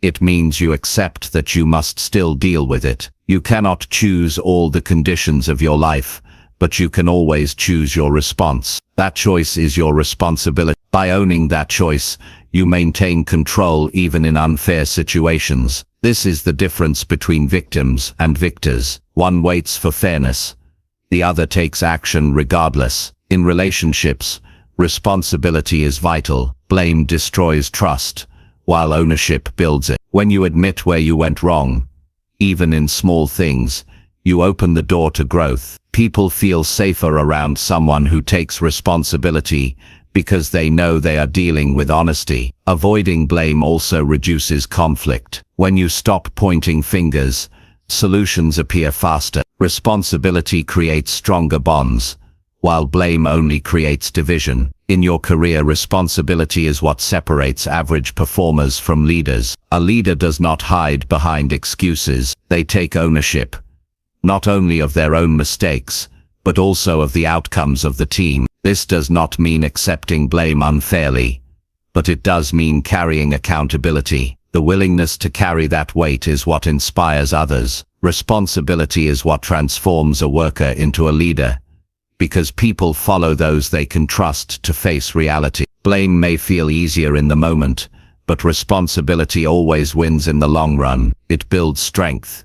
It means you accept that you must still deal with it. You cannot choose all the conditions of your life, but you can always choose your response. That choice is your responsibility. By owning that choice, you maintain control even in unfair situations. This is the difference between victims and victors. One waits for fairness. The other takes action regardless. In relationships, responsibility is vital. Blame destroys trust, while ownership builds it. When you admit where you went wrong, even in small things, you open the door to growth. People feel safer around someone who takes responsibility because they know they are dealing with honesty. Avoiding blame also reduces conflict. When you stop pointing fingers, solutions appear faster. Responsibility creates stronger bonds, while blame only creates division. In your career, responsibility is what separates average performers from leaders. A leader does not hide behind excuses. They take ownership, not only of their own mistakes, but also of the outcomes of the team. This does not mean accepting blame unfairly, but it does mean carrying accountability. The willingness to carry that weight is what inspires others. Responsibility is what transforms a worker into a leader, because people follow those they can trust to face reality. Blame may feel easier in the moment, but responsibility always wins in the long run. It builds strength,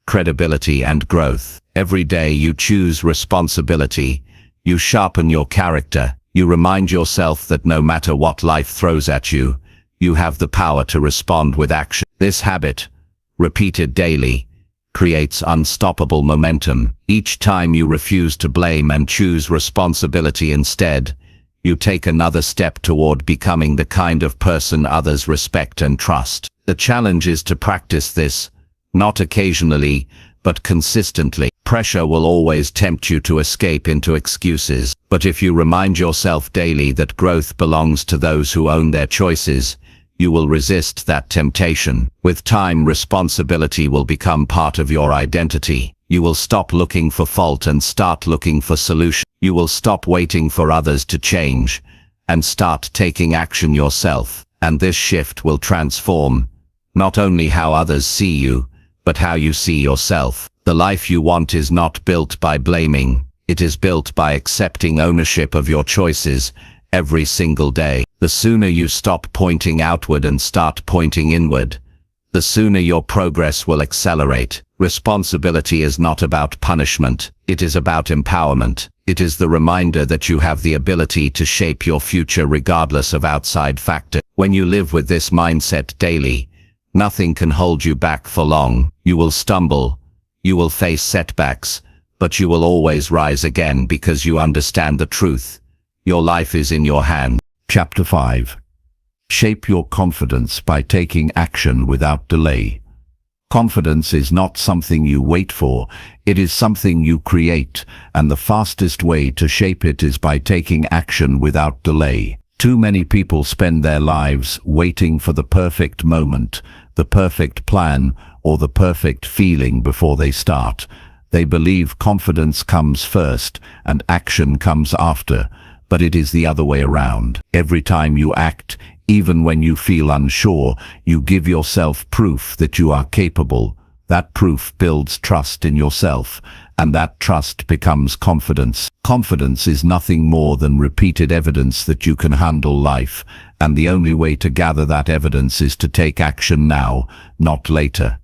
credibility, and growth. Every day you choose responsibility, you sharpen your character. You remind yourself that no matter what life throws at you, you have the power to respond with action. This habit, repeated daily, creates unstoppable momentum. Each time you refuse to blame and choose responsibility instead, you take another step toward becoming the kind of person others respect and trust. The challenge is to practice this, not occasionally, but consistently. Pressure will always tempt you to escape into excuses. But if you remind yourself daily that growth belongs to those who own their choices, you will resist that temptation. With time, responsibility will become part of your identity. You will stop looking for fault and start looking for solutions. You will stop waiting for others to change and start taking action yourself. And this shift will transform not only how others see you, but how you see yourself. The life you want is not built by blaming. It is built by accepting ownership of your choices every single day. The sooner you stop pointing outward and start pointing inward, the sooner your progress will accelerate. Responsibility is not about punishment. It is about empowerment. It is the reminder that you have the ability to shape your future regardless of outside factors. When you live with this mindset daily, nothing can hold you back for long. You will stumble, you will face setbacks, but you will always rise again because you understand the truth. Your life is in your hands. Chapter 5. Shape your confidence by taking action without delay. Confidence is not something you wait for, it is something you create, and the fastest way to shape it is by taking action without delay. Too many people spend their lives waiting for the perfect moment, the perfect plan, or the perfect feeling before they start. They believe confidence comes first and action comes after, but it is the other way around. Every time you act, even when you feel unsure, you give yourself proof that you are capable. That proof builds trust in yourself, and that trust becomes confidence. Confidence is nothing more than repeated evidence that you can handle life, and the only way to gather that evidence is to take action now, not later.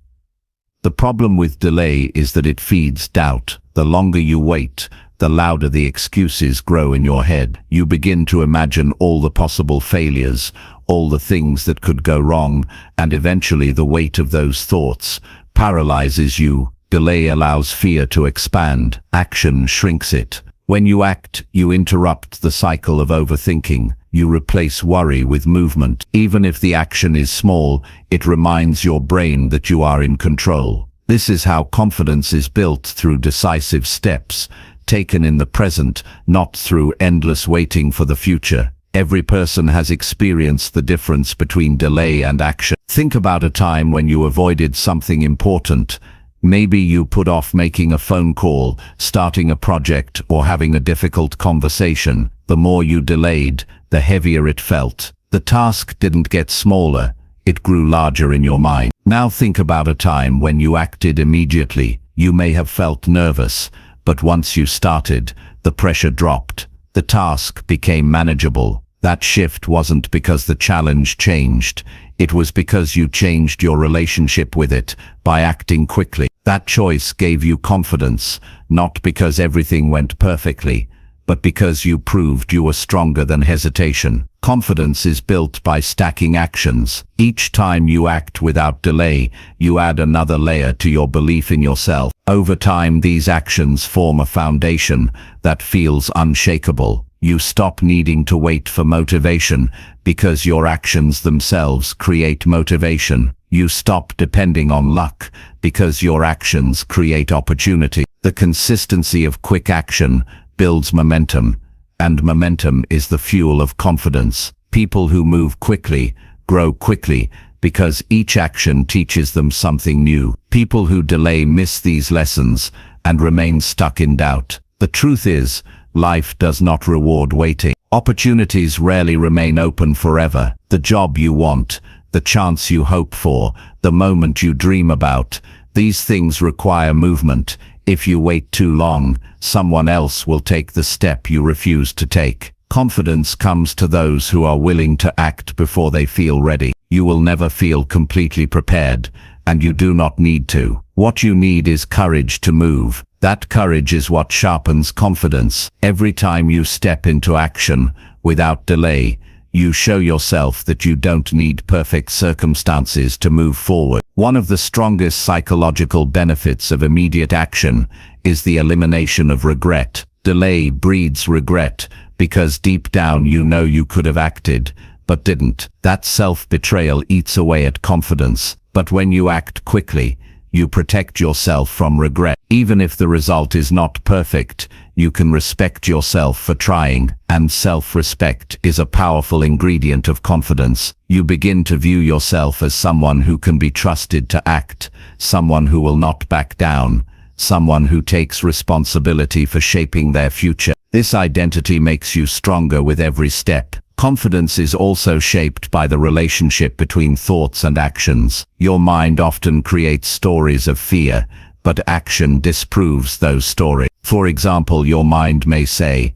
The problem with delay is that it feeds doubt. The longer you wait, the louder the excuses grow in your head. You begin to imagine all the possible failures, all the things that could go wrong, and eventually the weight of those thoughts paralyzes you. Delay allows fear to expand. Action shrinks it. When you act, you interrupt the cycle of overthinking. You replace worry with movement. Even if the action is small, it reminds your brain that you are in control. This is how confidence is built, through decisive steps taken in the present, not through endless waiting for the future. Every person has experienced the difference between delay and action. Think about a time when you avoided something important. Maybe you put off making a phone call, starting a project, or having a difficult conversation. The more you delayed, the heavier it felt. The task didn't get smaller, it grew larger in your mind. Now think about a time when you acted immediately. You may have felt nervous, but once you started, the pressure dropped. The task became manageable. That shift wasn't because the challenge changed. It was because you changed your relationship with it by acting quickly. That choice gave you confidence, not because everything went perfectly, but because you proved you were stronger than hesitation. Confidence is built by stacking actions. Each time you act without delay, you add another layer to your belief in yourself. Over time, these actions form a foundation that feels unshakable. You stop needing to wait for motivation because your actions themselves create motivation. You stop depending on luck because your actions create opportunity. The consistency of quick action builds momentum, and momentum is the fuel of confidence. People who move quickly grow quickly because each action teaches them something new. People who delay miss these lessons and remain stuck in doubt. The truth is, life does not reward waiting. Opportunities rarely remain open forever. The job you want, the chance you hope for, the moment you dream about, these things require movement. If you wait too long, someone else will take the step you refuse to take. Confidence comes to those who are willing to act before they feel ready. You will never feel completely prepared, and you do not need to. What you need is courage to move. That courage is what sharpens confidence. Every time you step into action without delay, you show yourself that you don't need perfect circumstances to move forward. One of the strongest psychological benefits of immediate action is the elimination of regret. Delay breeds regret because deep down you know you could have acted, but didn't. That self-betrayal eats away at confidence. But when you act quickly, You protect yourself from regret. Even if the result is not perfect, you can respect yourself for trying, and self-respect is a powerful ingredient of confidence. You begin to view yourself as someone who can be trusted to act, someone who will not back down, someone who takes responsibility for shaping their future. This identity makes you stronger with every step. Confidence is also shaped by the relationship between thoughts and actions. Your mind often creates stories of fear, but action disproves those stories. For example, your mind may say,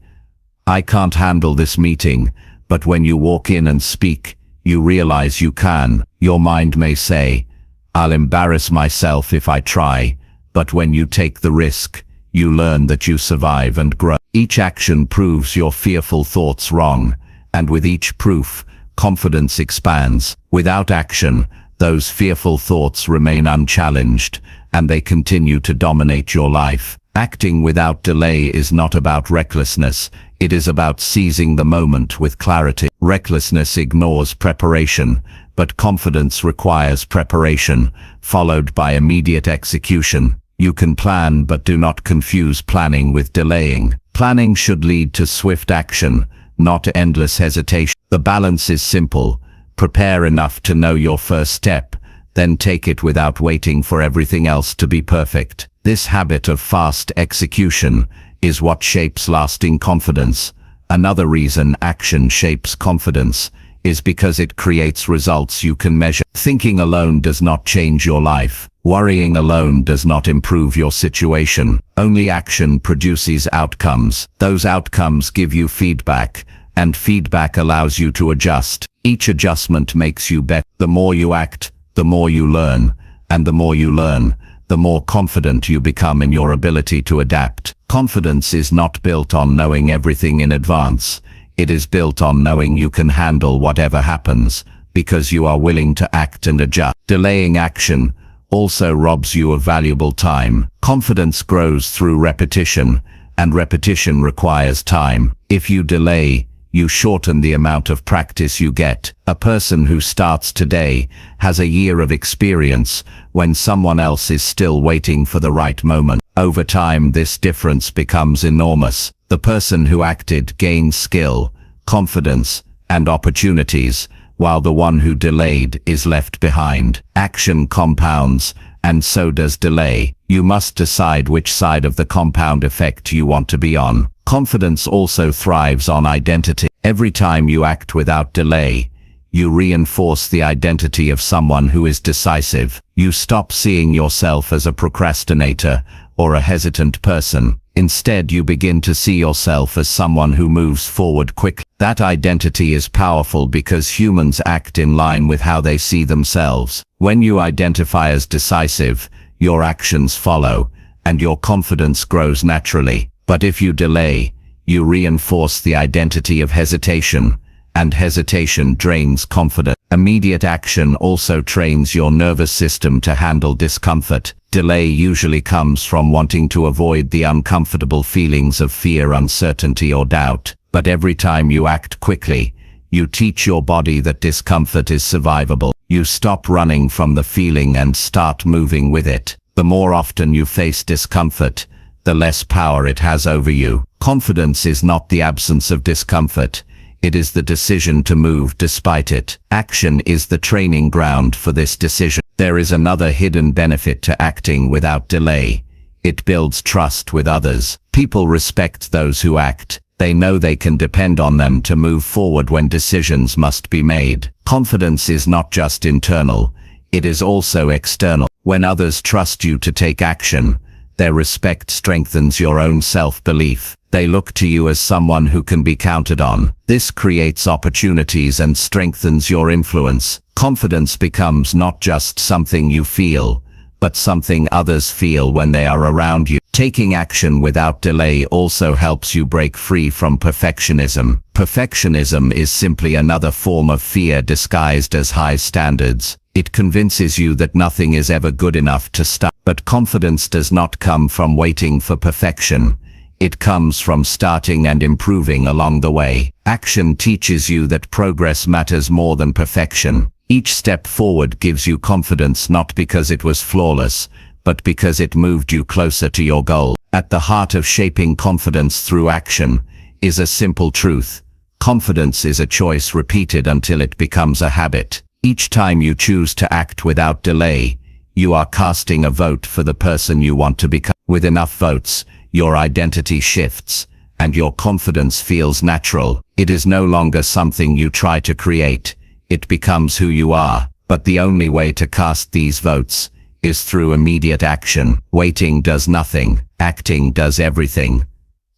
"I can't handle this meeting," but when you walk in and speak, you realize you can. Your mind may say, "I'll embarrass myself if I try," but when you take the risk, you learn that you survive and grow. Each action proves your fearful thoughts wrong, and with each proof, confidence expands. Without action, those fearful thoughts remain unchallenged, and they continue to dominate your life. Acting without delay is not about recklessness, it is about seizing the moment with clarity. Recklessness ignores preparation, but confidence requires preparation, followed by immediate execution. You can plan, but do not confuse planning with delaying. Planning should lead to swift action, not endless hesitation. The balance is simple. Prepare enough to know your first step, then take it without waiting for everything else to be perfect. This habit of fast execution is what shapes lasting confidence. Another reason action shapes confidence is because it creates results you can measure. Thinking alone does not change your life. Worrying alone does not improve your situation. Only action produces outcomes. Those outcomes give you feedback, and feedback allows you to adjust. Each adjustment makes you better. The more you act, the more you learn, and the more you learn, the more confident you become in your ability to adapt. Confidence is not built on knowing everything in advance. It is built on knowing you can handle whatever happens, because you are willing to act and adjust. Delaying action also robs you of valuable time. Confidence grows through repetition, and repetition requires time. If you delay, you shorten the amount of practice you get. A person who starts today has a year of experience when someone else is still waiting for the right moment. Over time, this difference becomes enormous. The person who acted gains skill, confidence, and opportunities, while the one who delayed is left behind. Action compounds, and so does delay. You must decide which side of the compound effect you want to be on. Confidence also thrives on identity. Every time you act without delay, you reinforce the identity of someone who is decisive. You stop seeing yourself as a procrastinator or a hesitant person. Instead, you begin to see yourself as someone who moves forward quickly. That identity is powerful because humans act in line with how they see themselves. When you identify as decisive, your actions follow, and your confidence grows naturally. But if you delay, you reinforce the identity of hesitation, and hesitation drains confidence. Immediate action also trains your nervous system to handle discomfort. Delay usually comes from wanting to avoid the uncomfortable feelings of fear, uncertainty, or doubt. But every time you act quickly, you teach your body that discomfort is survivable. You stop running from the feeling and start moving with it. The more often you face discomfort, the less power it has over you. Confidence is not the absence of discomfort. It is the decision to move despite it. Action is the training ground for this decision. There is another hidden benefit to acting without delay. It builds trust with others. People respect those who act. They know they can depend on them to move forward when decisions must be made. Confidence is not just internal, it is also external. When others trust you to take action, their respect strengthens your own self-belief. They look to you as someone who can be counted on. This creates opportunities and strengthens your influence. Confidence becomes not just something you feel, but something others feel when they are around you. Taking action without delay also helps you break free from perfectionism. Perfectionism is simply another form of fear disguised as high standards. It convinces you that nothing is ever good enough to start. But confidence does not come from waiting for perfection. It comes from starting and improving along the way. Action teaches you that progress matters more than perfection. Each step forward gives you confidence not because it was flawless, but because it moved you closer to your goal. At the heart of shaping confidence through action is a simple truth. Confidence is a choice repeated until it becomes a habit. Each time you choose to act without delay, you are casting a vote for the person you want to become. With enough votes, your identity shifts, and your confidence feels natural. It is no longer something you try to create. It becomes who you are. But the only way to cast these votes is through immediate action. Waiting does nothing. Acting does everything.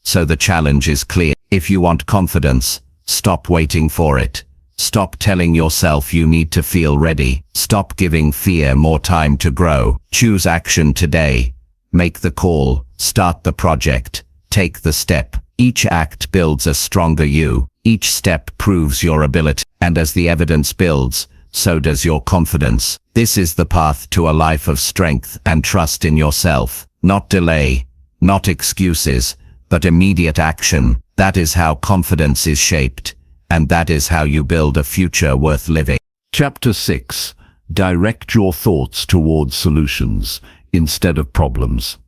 So the challenge is clear. If you want confidence, stop waiting for it. Stop telling yourself you need to feel ready. Stop giving fear more time to grow. Choose action today. Make the call. Start the project. Take the step. Each act builds a stronger you. Each step proves your ability. And as the evidence builds, so does your confidence. This is the path to a life of strength and trust in yourself. Not delay, not excuses, but immediate action. That is how confidence is shaped, and that is how you build a future worth living. Chapter 6. Direct your thoughts towards solutions instead of problems.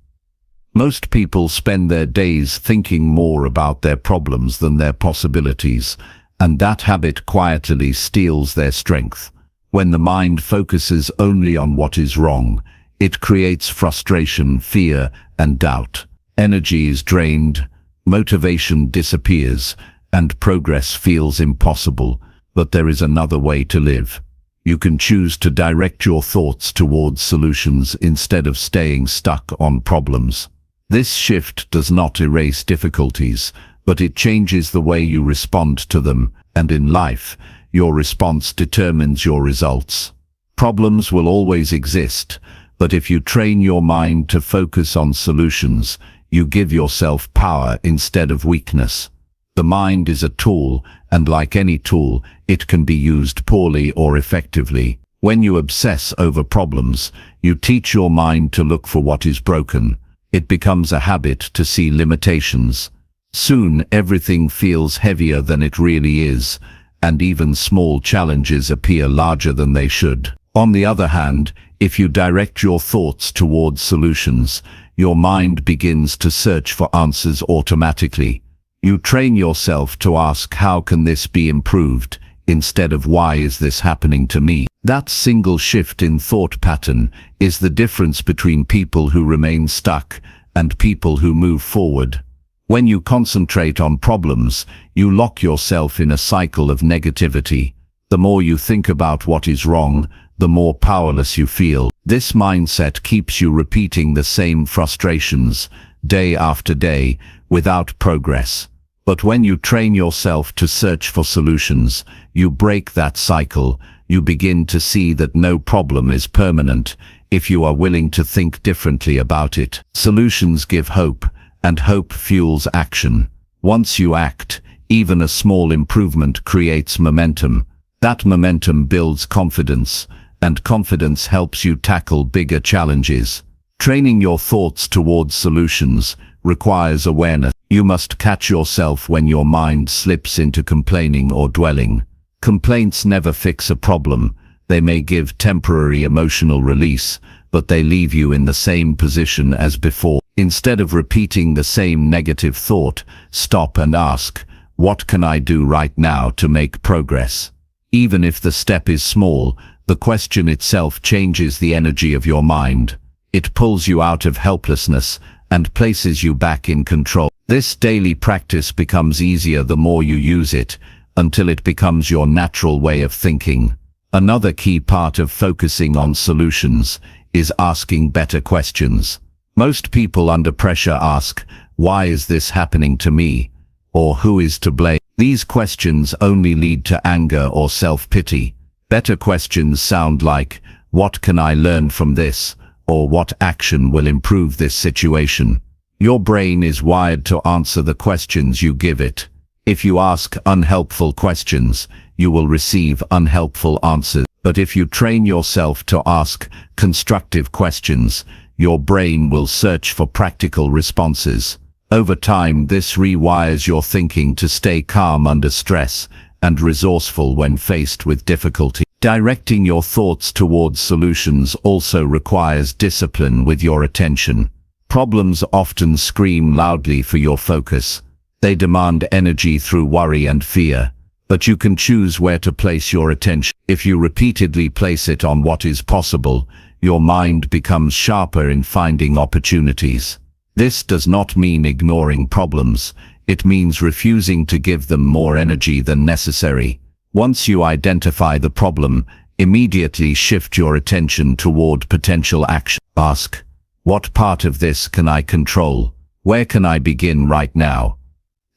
Most people spend their days thinking more about their problems than their possibilities, and that habit quietly steals their strength. When the mind focuses only on what is wrong, it creates frustration, fear, and doubt. Energy is drained, motivation disappears, and progress feels impossible. But there is another way to live. You can choose to direct your thoughts towards solutions instead of staying stuck on problems. This shift does not erase difficulties, but it changes the way you respond to them, and in life, your response determines your results. Problems will always exist, but if you train your mind to focus on solutions, you give yourself power instead of weakness. The mind is a tool, and like any tool, it can be used poorly or effectively. When you obsess over problems, you teach your mind to look for what is broken. It becomes a habit to see limitations. Soon everything feels heavier than it really is, and even small challenges appear larger than they should. On the other hand, if you direct your thoughts towards solutions, your mind begins to search for answers automatically. You train yourself to ask, how can this be improved, instead of why is this happening to me? That single shift in thought pattern is the difference between people who remain stuck and people who move forward. When you concentrate on problems, you lock yourself in a cycle of negativity. The more you think about what is wrong, the more powerless you feel. This mindset keeps you repeating the same frustrations, day after day, without progress. But when you train yourself to search for solutions, you break that cycle. You begin to see that no problem is permanent if you are willing to think differently about it. Solutions give hope, and hope fuels action. Once you act, even a small improvement creates momentum. That momentum builds confidence, and confidence helps you tackle bigger challenges. Training your thoughts towards solutions requires awareness. You must catch yourself when your mind slips into complaining or dwelling. Complaints never fix a problem. They may give temporary emotional release, but they leave you in the same position as before. Instead of repeating the same negative thought, stop and ask, what can I do right now to make progress? Even if the step is small, the question itself changes the energy of your mind. It pulls you out of helplessness and places you back in control. This daily practice becomes easier the more you use it, until it becomes your natural way of thinking. Another key part of focusing on solutions is asking better questions. Most people under pressure ask, why is this happening to me? Or who is to blame? These questions only lead to anger or self-pity. Better questions sound like, what can I learn from this? Or what action will improve this situation? Your brain is wired to answer the questions you give it. If you ask unhelpful questions, you will receive unhelpful answers. But if you train yourself to ask constructive questions, your brain will search for practical responses. Over time, this rewires your thinking to stay calm under stress and resourceful when faced with difficulty. Directing your thoughts towards solutions also requires discipline with your attention. Problems often scream loudly for your focus. They demand energy through worry and fear, but you can choose where to place your attention. If you repeatedly place it on what is possible, your mind becomes sharper in finding opportunities. This does not mean ignoring problems. It means refusing to give them more energy than necessary. Once you identify the problem, immediately shift your attention toward potential action. Ask, what part of this can I control? Where can I begin right now?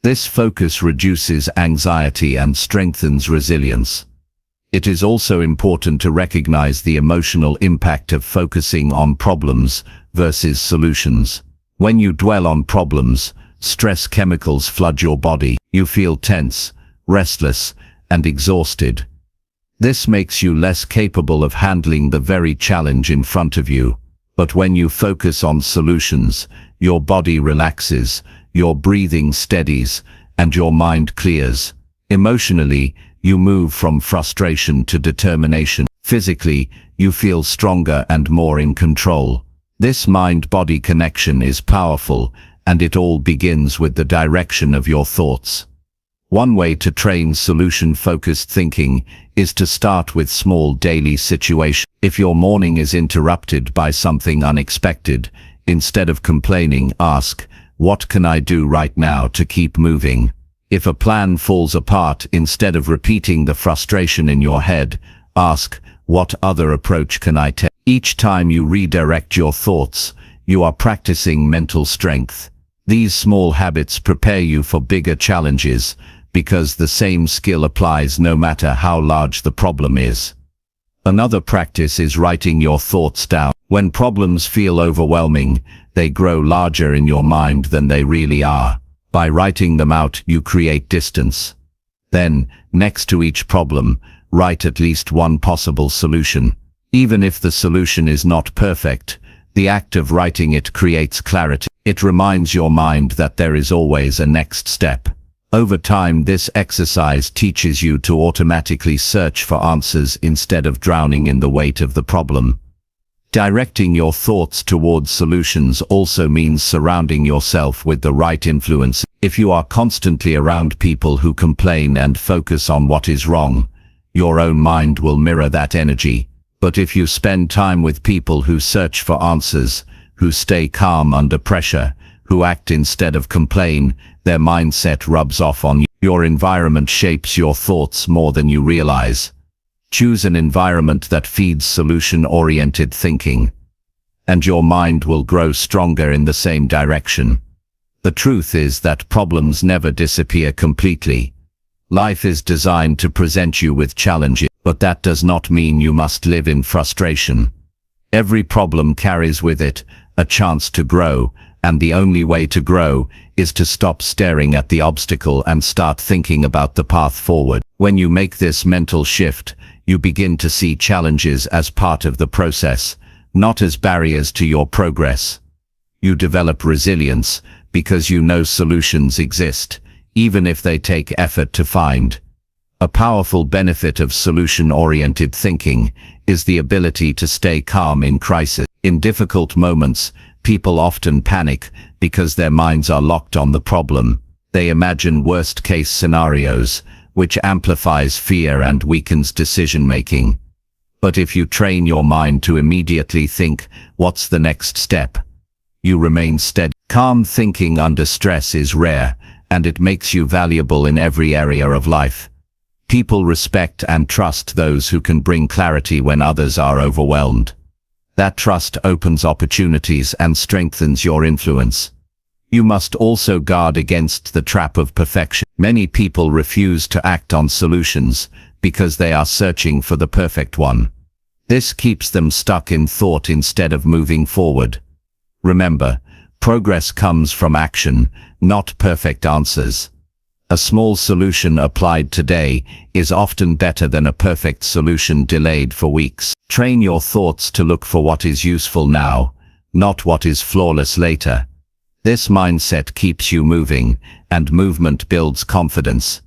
This focus reduces anxiety and strengthens resilience. It is also important to recognize the emotional impact of focusing on problems versus solutions. When you dwell on problems, stress chemicals flood your body. You feel tense, restless, and exhausted. This makes you less capable of handling the very challenge in front of you. But when you focus on solutions, your body relaxes, your breathing steadies, and your mind clears. Emotionally, you move from frustration to determination. Physically, you feel stronger and more in control. This mind-body connection is powerful, and it all begins with the direction of your thoughts. One way to train solution-focused thinking is to start with small daily situations. If your morning is interrupted by something unexpected, instead of complaining, ask, what can I do right now to keep moving? If a plan falls apart, instead of repeating the frustration in your head, ask, what other approach can I take? Each time you redirect your thoughts, you are practicing mental strength. These small habits prepare you for bigger challenges, because the same skill applies no matter how large the problem is. Another practice is writing your thoughts down. When problems feel overwhelming, they grow larger in your mind than they really are. By writing them out, you create distance. Then, next to each problem, write at least one possible solution. Even if the solution is not perfect, the act of writing it creates clarity. It reminds your mind that there is always a next step. Over time, this exercise teaches you to automatically search for answers instead of drowning in the weight of the problem. Directing your thoughts towards solutions also means surrounding yourself with the right influence. If you are constantly around people who complain and focus on what is wrong, your own mind will mirror that energy. But if you spend time with people who search for answers, who stay calm under pressure, who act instead of complain, their mindset rubs off on you. Your environment shapes your thoughts more than you realize. Choose an environment that feeds solution-oriented thinking, and your mind will grow stronger in the same direction. The truth is that problems never disappear completely. Life is designed to present you with challenges, but that does not mean you must live in frustration. Every problem carries with it a chance to grow, and the only way to grow is to stop staring at the obstacle and start thinking about the path forward. When you make this mental shift, you begin to see challenges as part of the process, not as barriers to your progress. You develop resilience because you know solutions exist, even if they take effort to find. A powerful benefit of solution-oriented thinking is the ability to stay calm in crisis. In difficult moments, people often panic because their minds are locked on the problem. They imagine worst-case scenarios, which amplifies fear and weakens decision-making. But if you train your mind to immediately think, what's the next step? You remain steady. Calm thinking under stress is rare, and it makes you valuable in every area of life. People respect and trust those who can bring clarity when others are overwhelmed. That trust opens opportunities and strengthens your influence. You must also guard against the trap of perfection. Many people refuse to act on solutions because they are searching for the perfect one. This keeps them stuck in thought instead of moving forward. Remember, progress comes from action, not perfect answers. A small solution applied today is often better than a perfect solution delayed for weeks. Train your thoughts to look for what is useful now, not what is flawless later. This mindset keeps you moving, and movement builds confidence.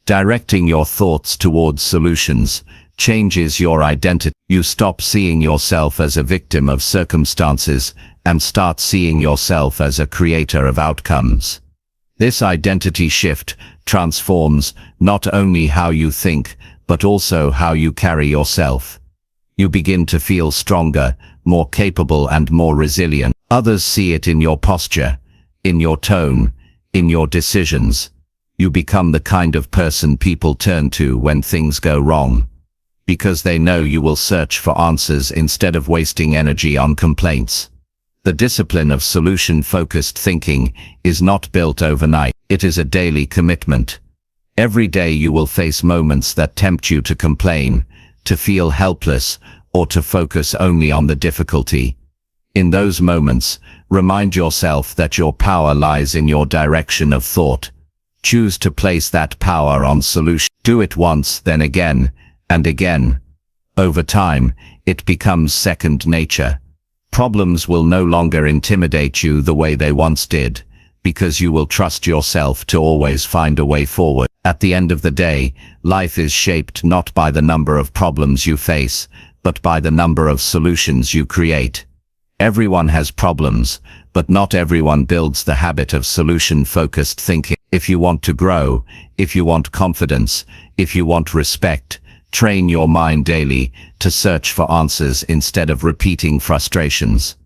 Directing your thoughts towards solutions changes your identity. You stop seeing yourself as a victim of circumstances and start seeing yourself as a creator of outcomes. This identity shift transforms not only how you think, but also how you carry yourself. You begin to feel stronger, more capable, and more resilient. Others see it in your posture, in your tone, in your decisions. You become the kind of person people turn to when things go wrong, because they know you will search for answers instead of wasting energy on complaints. The discipline of solution-focused thinking is not built overnight. It is a daily commitment. Every day you will face moments that tempt you to complain, to feel helpless, or to focus only on the difficulty. In those moments, remind yourself that your power lies in your direction of thought. Choose to place that power on solution. Do it once, then again, and again. Over time, it becomes second nature. Problems will no longer intimidate you the way they once did, because you will trust yourself to always find a way forward. At the end of the day, life is shaped not by the number of problems you face, but by the number of solutions you create. Everyone has problems, but not everyone builds the habit of solution-focused thinking. If you want to grow, if you want confidence, if you want respect, train your mind daily to search for answers instead of repeating frustrations.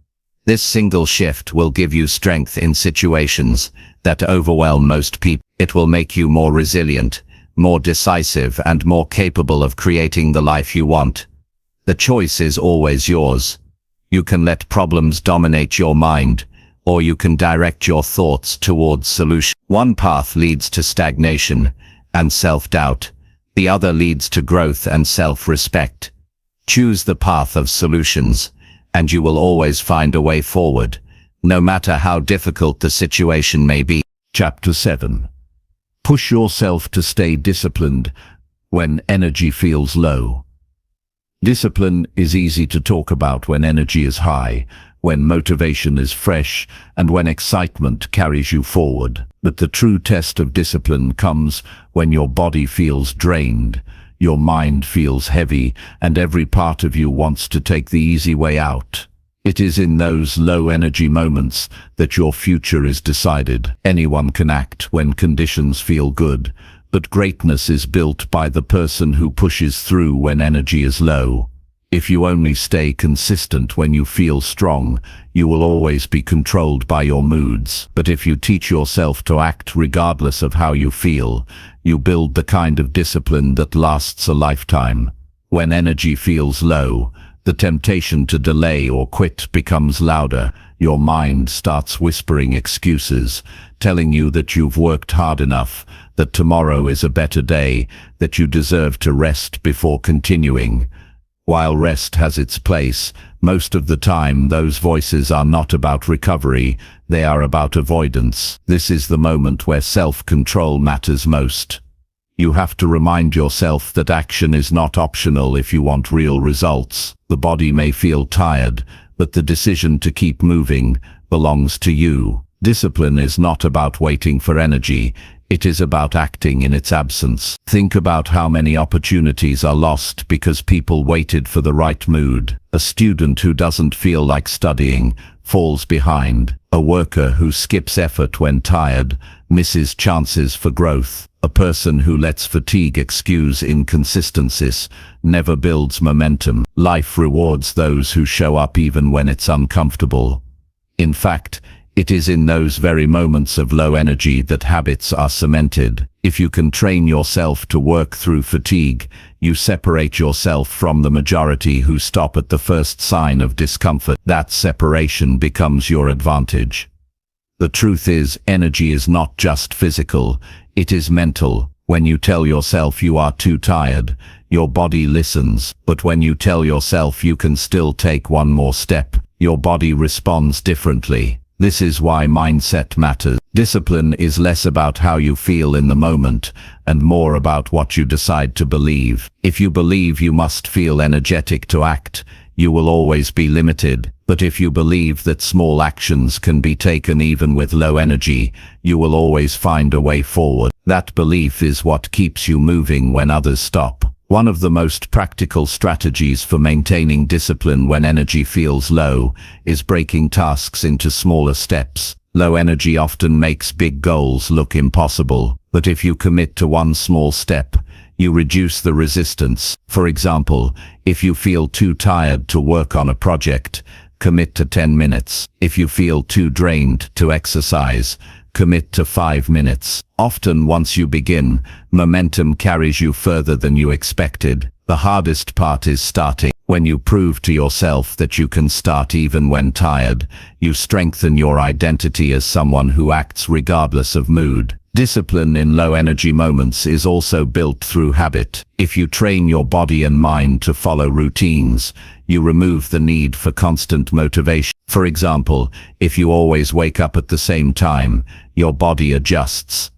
This single shift will give you strength in situations that overwhelm most people. It will make you more resilient, more decisive, and more capable of creating the life you want. The choice is always yours. You can let problems dominate your mind, or you can direct your thoughts towards solution. One path leads to stagnation and self-doubt. The other leads to growth and self-respect. Choose the path of solutions, and you will always find a way forward, no matter how difficult the situation may be. Chapter 7. Push yourself to stay disciplined when energy feels low. Discipline is easy to talk about when energy is high, when motivation is fresh, and when excitement carries you forward. But the true test of discipline comes when your body feels drained, your mind feels heavy, and every part of you wants to take the easy way out. It is in those low-energy moments that your future is decided. Anyone can act when conditions feel good, but greatness is built by the person who pushes through when energy is low. If you only stay consistent when you feel strong, you will always be controlled by your moods. But if you teach yourself to act regardless of how you feel, you build the kind of discipline that lasts a lifetime. When energy feels low, the temptation to delay or quit becomes louder. Your mind starts whispering excuses, telling you that you've worked hard enough, that tomorrow is a better day, that you deserve to rest before continuing. While rest has its place, most of the time those voices are not about recovery, they are about avoidance. This is the moment where self-control matters most. You have to remind yourself that action is not optional if you want real results. The body may feel tired, but the decision to keep moving belongs to you. Discipline is not about waiting for energy. It is about acting in its absence. Think about how many opportunities are lost because people waited for the right mood. A student who doesn't feel like studying falls behind. A worker who skips effort when tired misses chances for growth. A person who lets fatigue excuse inconsistencies never builds momentum. Life rewards those who show up even when it's uncomfortable. In fact, it is in those very moments of low energy that habits are cemented. If you can train yourself to work through fatigue, you separate yourself from the majority who stop at the first sign of discomfort. That separation becomes your advantage. The truth is, energy is not just physical, it is mental. When you tell yourself you are too tired, your body listens. But when you tell yourself you can still take one more step, your body responds differently. This is why mindset matters. Discipline is less about how you feel in the moment and more about what you decide to believe. If you believe you must feel energetic to act, you will always be limited. But if you believe that small actions can be taken even with low energy, you will always find a way forward. That belief is what keeps you moving when others stop. One of the most practical strategies for maintaining discipline when energy feels low is breaking tasks into smaller steps. Low energy often makes big goals look impossible, but if you commit to one small step, you reduce the resistance. For example, if you feel too tired to work on a project, commit to 10 minutes. If you feel too drained to exercise, commit to 5 minutes. Often once you begin, momentum carries you further than you expected. The hardest part is starting. When you prove to yourself that you can start even when tired, you strengthen your identity as someone who acts regardless of mood. Discipline in low-energy moments is also built through habit. If you train your body and mind to follow routines, you remove the need for constant motivation. For example, if you always wake up at the same time, your body adjusts,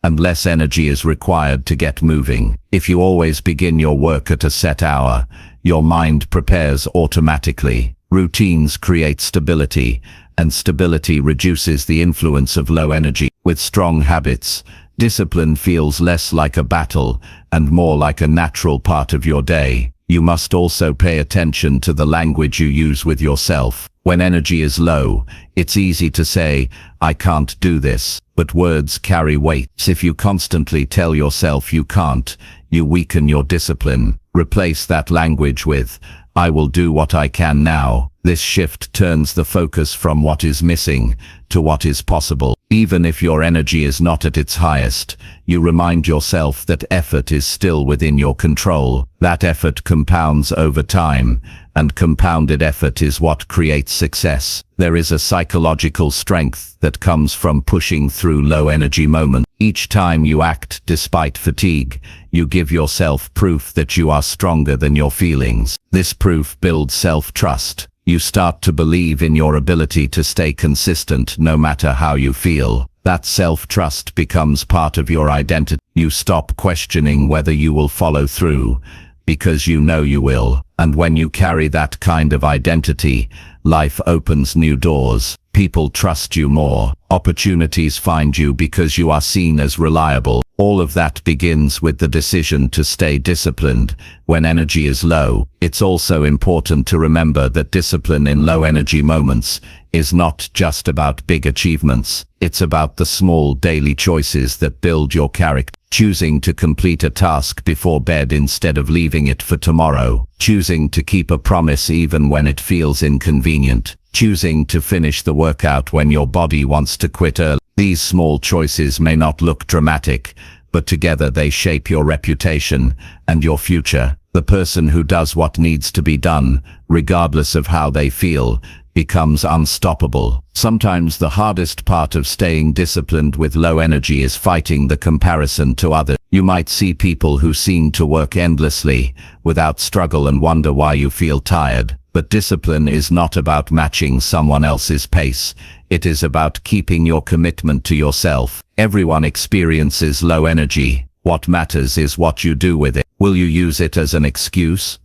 and less energy is required to get moving. If you always begin your work at a set hour, your mind prepares automatically. Routines create stability, and stability reduces the influence of low energy. With strong habits, discipline feels less like a battle and more like a natural part of your day. You must also pay attention to the language you use with yourself. When energy is low, it's easy to say, "I can't do this," but words carry weight. If you constantly tell yourself you can't, you weaken your discipline. Replace that language with, "I will do what I can now." This shift turns the focus from what is missing to what is possible. Even if your energy is not at its highest, you remind yourself that effort is still within your control. That effort compounds over time, and compounded effort is what creates success. There is a psychological strength that comes from pushing through low-energy moments. Each time you act despite fatigue, you give yourself proof that you are stronger than your feelings. This proof builds self-trust. You start to believe in your ability to stay consistent no matter how you feel. That self-trust becomes part of your identity. You stop questioning whether you will follow through, because you know you will. And when you carry that kind of identity, life opens new doors. People trust you more. Opportunities find you because you are seen as reliable. All of that begins with the decision to stay disciplined when energy is low. It's also important to remember that discipline in low-energy moments is not just about big achievements. It's about the small daily choices that build your character. Choosing to complete a task before bed instead of leaving it for tomorrow. Choosing to keep a promise even when it feels inconvenient. Choosing to finish the workout when your body wants to quit early. These small choices may not look dramatic, but together they shape your reputation and your future. The person who does what needs to be done, regardless of how they feel, becomes unstoppable. Sometimes the hardest part of staying disciplined with low energy is fighting the comparison to others. You might see people who seem to work endlessly without struggle and wonder why you feel tired. But discipline is not about matching someone else's pace. It is about keeping your commitment to yourself. Everyone experiences low energy. What matters is what you do with it. Will you use it as an excuse?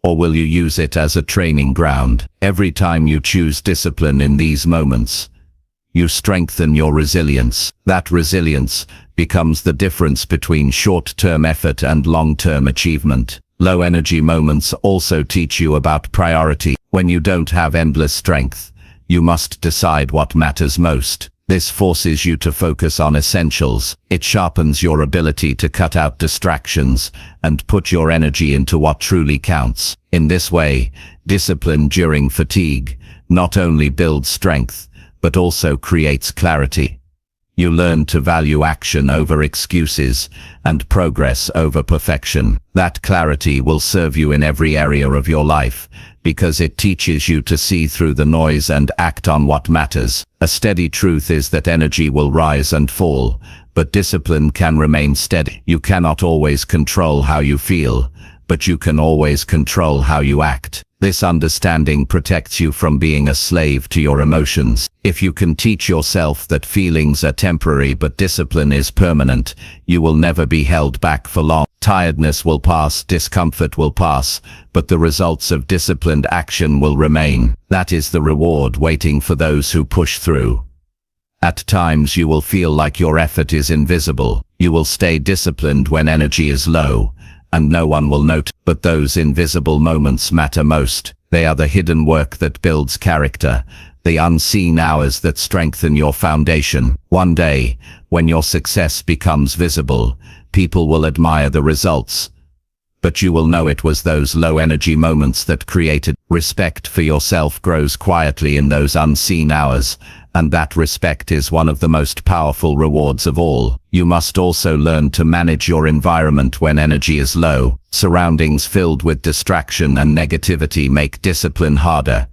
Or will you use it as a training ground? Every time you choose discipline in these moments, you strengthen your resilience. That resilience becomes the difference between short-term effort and long-term achievement. Low-energy moments also teach you about priority. When you don't have endless strength, you must decide what matters most. This forces you to focus on essentials. It sharpens your ability to cut out distractions and put your energy into what truly counts. In this way, discipline during fatigue not only builds strength, but also creates clarity. You learn to value action over excuses and progress over perfection. That clarity will serve you in every area of your life because it teaches you to see through the noise and act on what matters. A steady truth is that energy will rise and fall, but discipline can remain steady. You cannot always control how you feel, but you can always control how you act. This understanding protects you from being a slave to your emotions. If you can teach yourself that feelings are temporary but discipline is permanent, you will never be held back for long. Tiredness will pass, discomfort will pass, but the results of disciplined action will remain. That is the reward waiting for those who push through. At times you will feel like your effort is invisible. You will stay disciplined when energy is low, and no one will note. But those invisible moments matter most. They are the hidden work that builds character, the unseen hours that strengthen your foundation. One day, when your success becomes visible, people will admire the results, but you will know it was those low-energy moments that created. Respect for yourself grows quietly in those unseen hours, and that respect is one of the most powerful rewards of all. You must also learn to manage your environment when energy is low. Surroundings filled with distraction and negativity make discipline harder.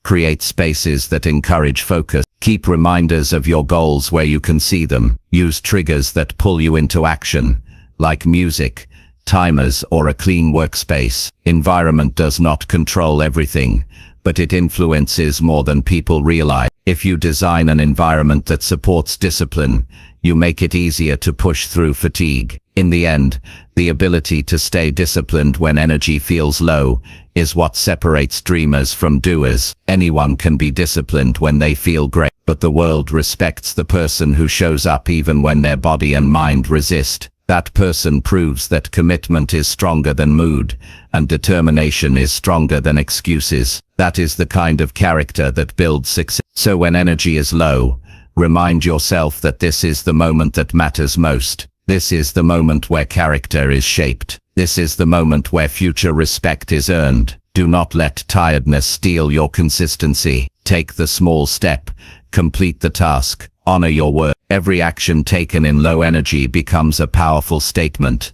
Create spaces that encourage focus. Keep reminders of your goals where you can see them. Use triggers that pull you into action, like music, timers, or a clean workspace. Environment does not control everything, but it influences more than people realize. If you design an environment that supports discipline, you make it easier to push through fatigue. In the end, the ability to stay disciplined when energy feels low is what separates dreamers from doers. Anyone can be disciplined when they feel great, but the world respects the person who shows up even when their body and mind resist. That person proves that commitment is stronger than mood, and determination is stronger than excuses. That is the kind of character that builds success. So when energy is low, remind yourself that this is the moment that matters most. This is the moment where character is shaped. This is the moment where future respect is earned. Do not let tiredness steal your consistency. Take the small step, complete the task, honor your word. Every action taken in low energy becomes a powerful statement.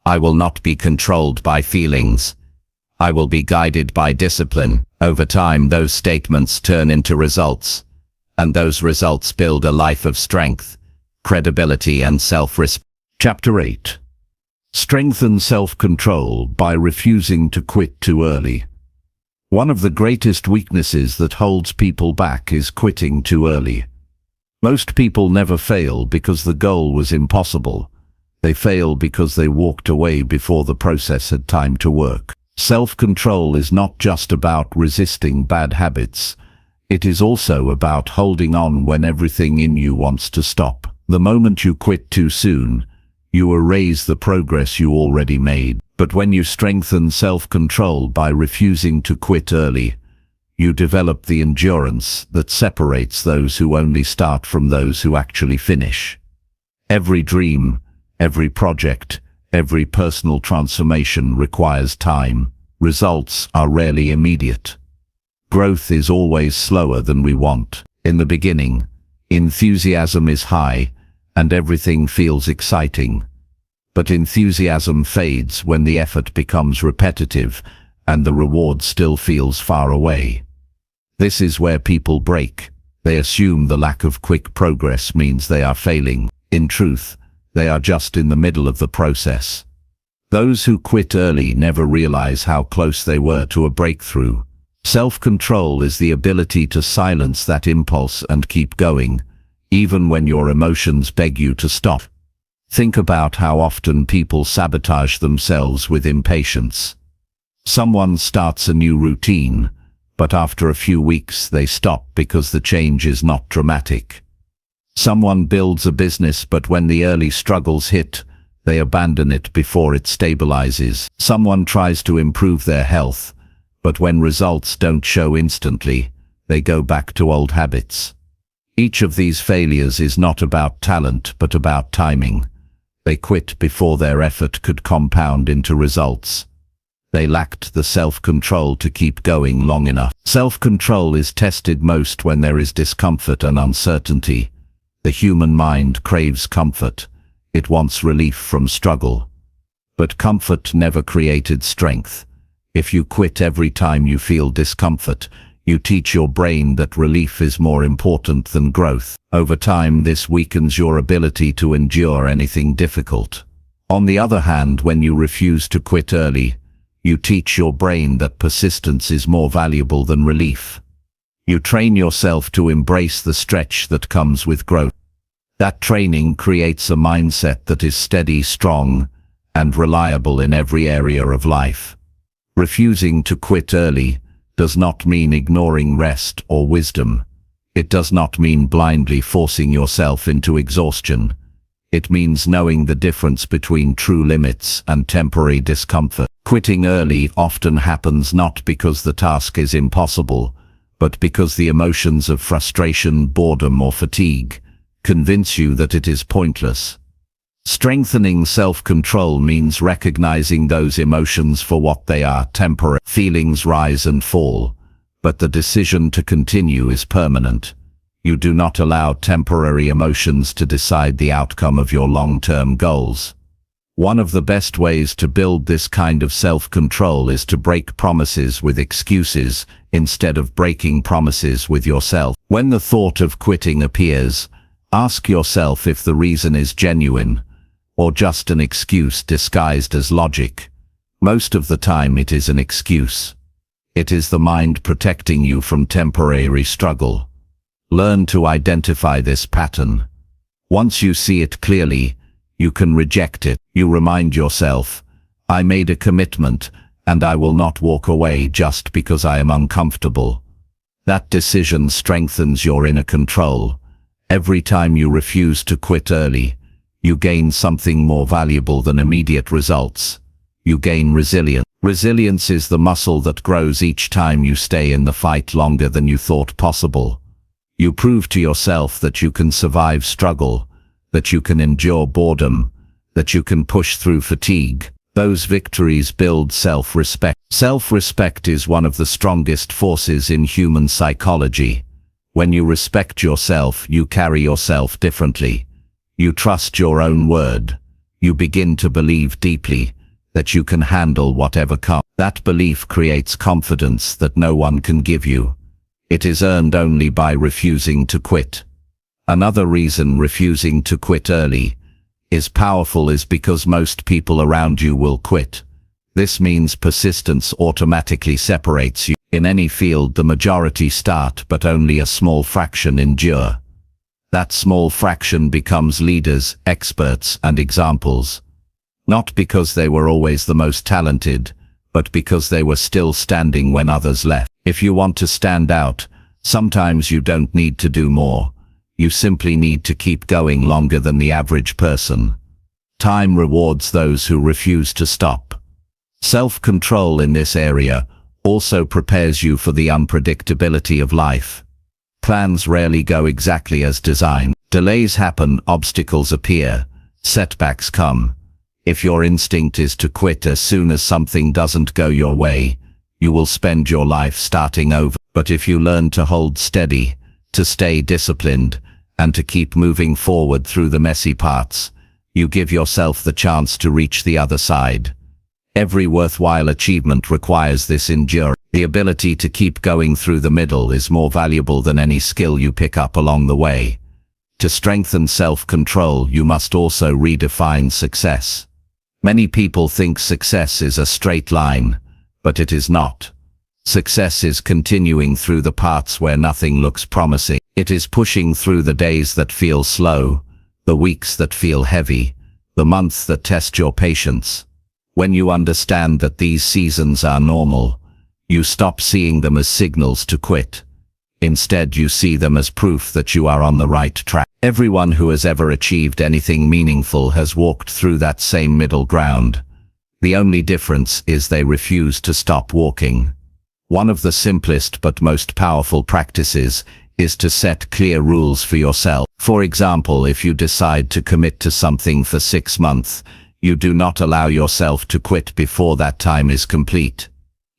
I will not be controlled by feelings. I will be guided by discipline. Over time, those statements turn into results, and those results build a life of strength, credibility, and self-respect. Chapter 8. Strengthen self-control by refusing to quit too early. One of the greatest weaknesses that holds people back is quitting too early. Most people never fail because the goal was impossible. They fail because they walked away before the process had time to work. Self-control is not just about resisting bad habits. It is also about holding on when everything in you wants to stop. The moment you quit too soon, you erase the progress you already made. But when you strengthen self-control by refusing to quit early, you develop the endurance that separates those who only start from those who actually finish. Every dream, every project, every personal transformation requires time. Results are rarely immediate. Growth is always slower than we want. In the beginning, enthusiasm is high, and everything feels exciting. But enthusiasm fades when the effort becomes repetitive, and the reward still feels far away. This is where people break. They assume the lack of quick progress means they are failing. In truth, they are just in the middle of the process. Those who quit early never realize how close they were to a breakthrough. Self-control is the ability to silence that impulse and keep going, even when your emotions beg you to stop. Think about how often people sabotage themselves with impatience. Someone starts a new routine, but after a few weeks they stop because the change is not dramatic. Someone builds a business, but when the early struggles hit, they abandon it before it stabilizes. Someone tries to improve their health, but when results don't show instantly, they go back to old habits. Each of these failures is not about talent, but about timing. They quit before their effort could compound into results. They lacked the self-control to keep going long enough. Self-control is tested most when there is discomfort and uncertainty. The human mind craves comfort. It wants relief from struggle. But comfort never created strength. If you quit every time you feel discomfort, you teach your brain that relief is more important than growth. Over time, this weakens your ability to endure anything difficult. On the other hand, when you refuse to quit early, You teach your brain that persistence is more valuable than relief. You train yourself to embrace the stretch that comes with growth. That training creates a mindset that is steady, strong, and reliable in every area of life. Refusing to quit early does not mean ignoring rest or wisdom. It does not mean blindly forcing yourself into exhaustion. It means knowing the difference between true limits and temporary discomfort. Quitting early often happens not because the task is impossible, but because the emotions of frustration, boredom, or fatigue convince you that it is pointless. Strengthening self-control means recognizing those emotions for what they are: temporary. Feelings rise and fall, but the decision to continue is permanent. You do not allow temporary emotions to decide the outcome of your long-term goals. One of the best ways to build this kind of self-control is to break promises with excuses instead of breaking promises with yourself. When the thought of quitting appears, ask yourself if the reason is genuine or just an excuse disguised as logic. Most of the time it is an excuse. It is the mind protecting you from temporary struggle. Learn to identify this pattern. Once you see it clearly, you can reject it. You remind yourself, I made a commitment, and I will not walk away just because I am uncomfortable. That decision strengthens your inner control. Every time you refuse to quit early, you gain something more valuable than immediate results. You gain resilience. Resilience is the muscle that grows each time you stay in the fight longer than you thought possible. You prove to yourself that you can survive struggle, that you can endure boredom, that you can push through fatigue. Those victories build self-respect. Self-respect is one of the strongest forces in human psychology. When you respect yourself, you carry yourself differently. You trust your own word. You begin to believe deeply that you can handle whatever comes. That belief creates confidence that no one can give you. It is earned only by refusing to quit. Another reason refusing to quit early is powerful is because most people around you will quit. This means persistence automatically separates you. In any field, the majority start, but only a small fraction endure. That small fraction becomes leaders, experts, and examples. Not because they were always the most talented, but because they were still standing when others left. If you want to stand out, sometimes you don't need to do more. You simply need to keep going longer than the average person. Time rewards those who refuse to stop. Self-control in this area also prepares you for the unpredictability of life. Plans rarely go exactly as designed. Delays happen, obstacles appear, setbacks come. If your instinct is to quit as soon as something doesn't go your way, you will spend your life starting over. But if you learn to hold steady, to stay disciplined, and to keep moving forward through the messy parts, you give yourself the chance to reach the other side. Every worthwhile achievement requires this endurance. The ability to keep going through the middle is more valuable than any skill you pick up along the way. To strengthen self-control, you must also redefine success. Many people think success is a straight line, but it is not. Success is continuing through the parts where nothing looks promising. It is pushing through the days that feel slow, the weeks that feel heavy, the months that test your patience. When you understand that these seasons are normal, you stop seeing them as signals to quit. Instead, you see them as proof that you are on the right track. Everyone who has ever achieved anything meaningful has walked through that same middle ground. The only difference is they refuse to stop walking. One of the simplest but most powerful practices is to set clear rules for yourself. For example, if you decide to commit to something for 6 months, you do not allow yourself to quit before that time is complete.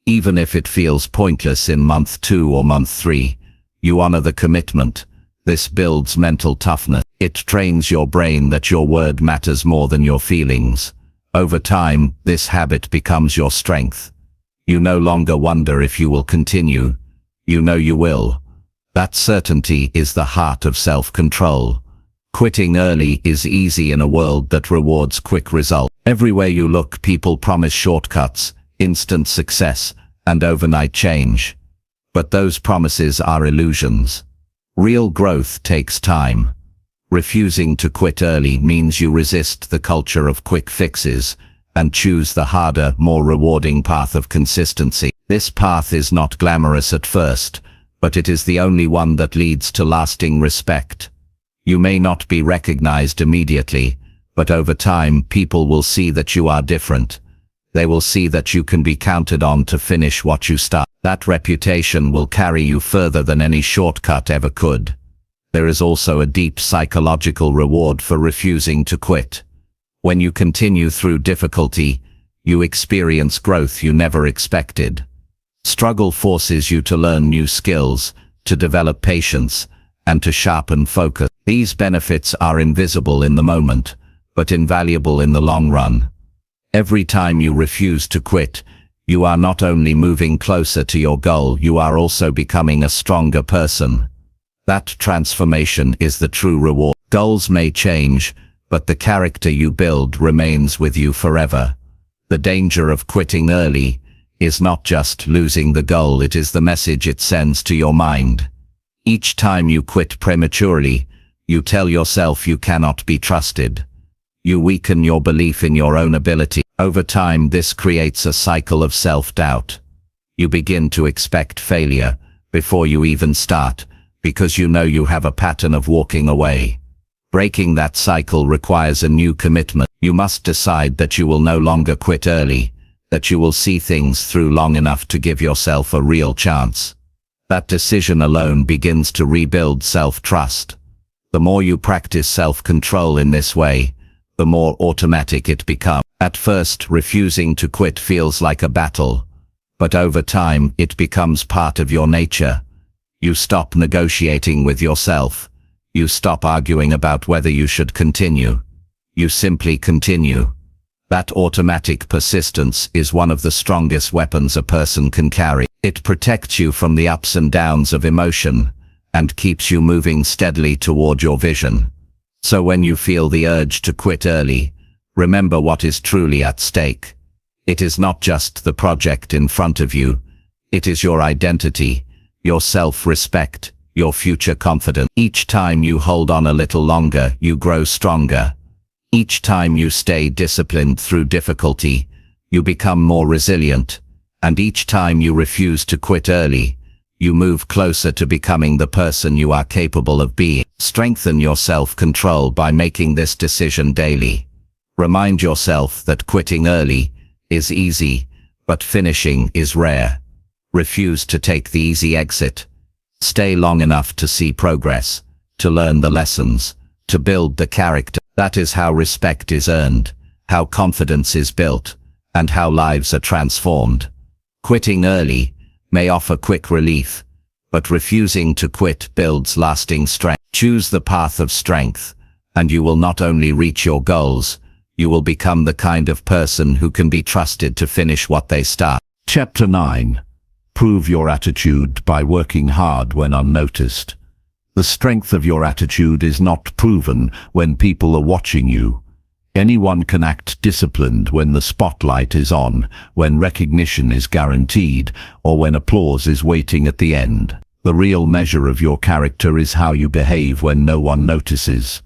Even if it feels pointless in month 2 or month 3, you honor the commitment. This builds mental toughness. It trains your brain that your word matters more than your feelings. Over time, this habit becomes your strength. You no longer wonder if you will continue. You know you will. That certainty is the heart of self-control. Quitting early is easy in a world that rewards quick results. Everywhere you look, people promise shortcuts, instant success, and overnight change. But those promises are illusions. Real growth takes time. Refusing to quit early means you resist the culture of quick fixes and choose the harder, more rewarding path of consistency. This path is not glamorous at first, but it is the only one that leads to lasting respect. You may not be recognized immediately, but over time people will see that you are different. They will see that you can be counted on to finish what you start. That reputation will carry you further than any shortcut ever could. There is also a deep psychological reward for refusing to quit. When you continue through difficulty, you experience growth you never expected. Struggle forces you to learn new skills, to develop patience, and to sharpen focus. These benefits are invisible in the moment, but invaluable in the long run. Every time you refuse to quit, you are not only moving closer to your goal, you are also becoming a stronger person. That transformation is the true reward. Goals may change, but the character you build remains with you forever. The danger of quitting early is not just losing the goal, it is the message it sends to your mind. Each time you quit prematurely, you tell yourself you cannot be trusted. You weaken your belief in your own ability. Over time, this creates a cycle of self-doubt. You begin to expect failure before you even start, because you know you have a pattern of walking away. Breaking that cycle requires a new commitment. You must decide that you will no longer quit early, that you will see things through long enough to give yourself a real chance. That decision alone begins to rebuild self-trust. The more you practice self-control in this way, the more automatic it becomes. At first, refusing to quit feels like a battle, but over time, it becomes part of your nature. You stop negotiating with yourself. You stop arguing about whether you should continue. You simply continue. That automatic persistence is one of the strongest weapons a person can carry. It protects you from the ups and downs of emotion and keeps you moving steadily toward your vision. So when you feel the urge to quit early, remember what is truly at stake. It is not just the project in front of you. It is your identity, your self-respect, your future confidence. Each time you hold on a little longer, you grow stronger. Each time you stay disciplined through difficulty, you become more resilient. And each time you refuse to quit early, you move closer to becoming the person you are capable of being. Strengthen your self-control by making this decision daily. Remind yourself that quitting early is easy, but finishing is rare. Refuse to take the easy exit. Stay long enough to see progress, to learn the lessons, to build the character. That is how respect is earned, how confidence is built, and how lives are transformed. Quitting early may offer quick relief, but refusing to quit builds lasting strength. Choose the path of strength, and you will not only reach your goals, you will become the kind of person who can be trusted to finish what they start. Chapter 9. Prove your attitude by working hard when unnoticed. The strength of your attitude is not proven when people are watching you. Anyone can act disciplined when the spotlight is on, when recognition is guaranteed, or when applause is waiting at the end. The real measure of your character is how you behave when no one notices.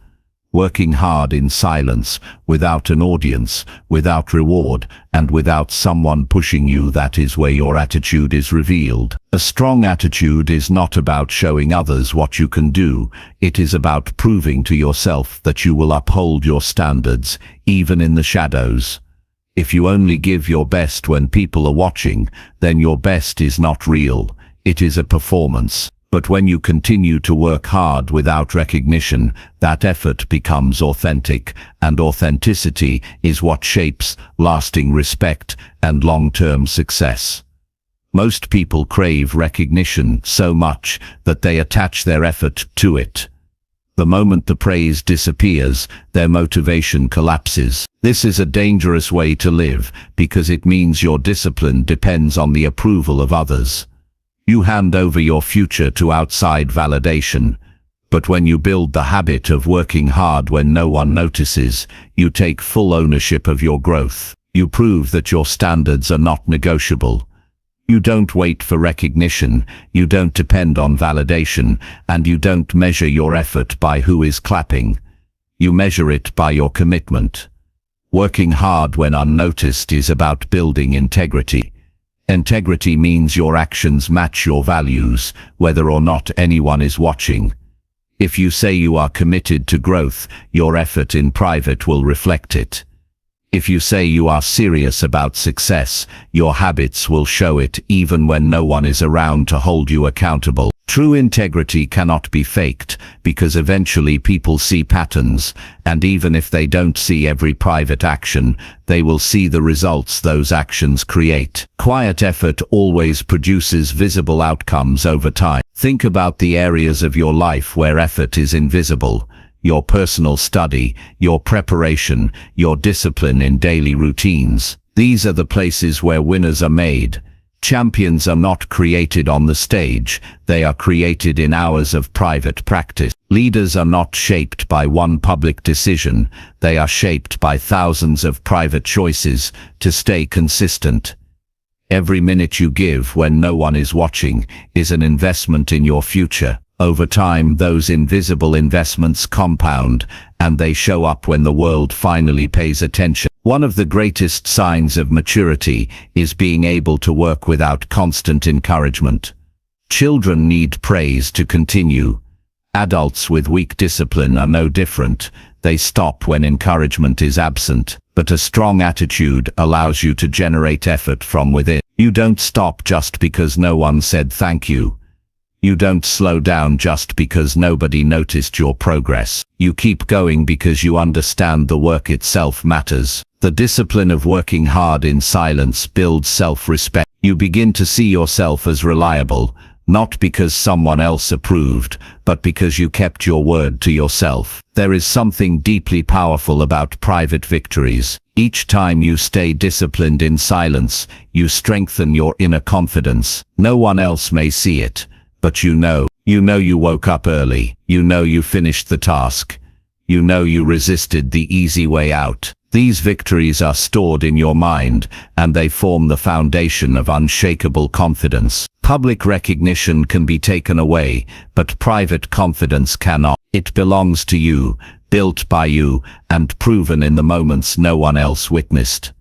Working hard in silence, without an audience, without reward, and without someone pushing you, that is where your attitude is revealed. A strong attitude is not about showing others what you can do. It is about proving to yourself that you will uphold your standards, even in the shadows. If you only give your best when people are watching, then your best is not real. It is a performance. But when you continue to work hard without recognition, that effort becomes authentic, and authenticity is what shapes lasting respect and long-term success. Most people crave recognition so much that they attach their effort to it. The moment the praise disappears, their motivation collapses. This is a dangerous way to live, because it means your discipline depends on the approval of others. You hand over your future to outside validation, but when you build the habit of working hard when no one notices, you take full ownership of your growth. You prove that your standards are not negotiable. You don't wait for recognition, you don't depend on validation, and you don't measure your effort by who is clapping. You measure it by your commitment. Working hard when unnoticed is about building integrity. Integrity means your actions match your values, whether or not anyone is watching. If you say you are committed to growth, your effort in private will reflect it. If you say you are serious about success, your habits will show it even when no one is around to hold you accountable. True integrity cannot be faked, because eventually people see patterns, and even if they don't see every private action, they will see the results those actions create. Quiet effort always produces visible outcomes over time. Think about the areas of your life where effort is invisible. Your personal study, your preparation, your discipline in daily routines. These are the places where winners are made. Champions are not created on the stage, they are created in hours of private practice. Leaders are not shaped by one public decision, they are shaped by thousands of private choices to stay consistent. Every minute you give when no one is watching is an investment in your future. Over time, those invisible investments compound, and they show up when the world finally pays attention. One of the greatest signs of maturity is being able to work without constant encouragement. Children need praise to continue. Adults with weak discipline are no different. They stop when encouragement is absent, but a strong attitude allows you to generate effort from within. You don't stop just because no one said thank you. You don't slow down just because nobody noticed your progress. You keep going because you understand the work itself matters. The discipline of working hard in silence builds self-respect. You begin to see yourself as reliable, not because someone else approved, but because you kept your word to yourself. There is something deeply powerful about private victories. Each time you stay disciplined in silence, you strengthen your inner confidence. No one else may see it, but you know you woke up early, you know you finished the task, you know you resisted the easy way out. These victories are stored in your mind, and they form the foundation of unshakable confidence. Public recognition can be taken away, but private confidence cannot. It belongs to you, built by you, and proven in the moments no one else witnessed.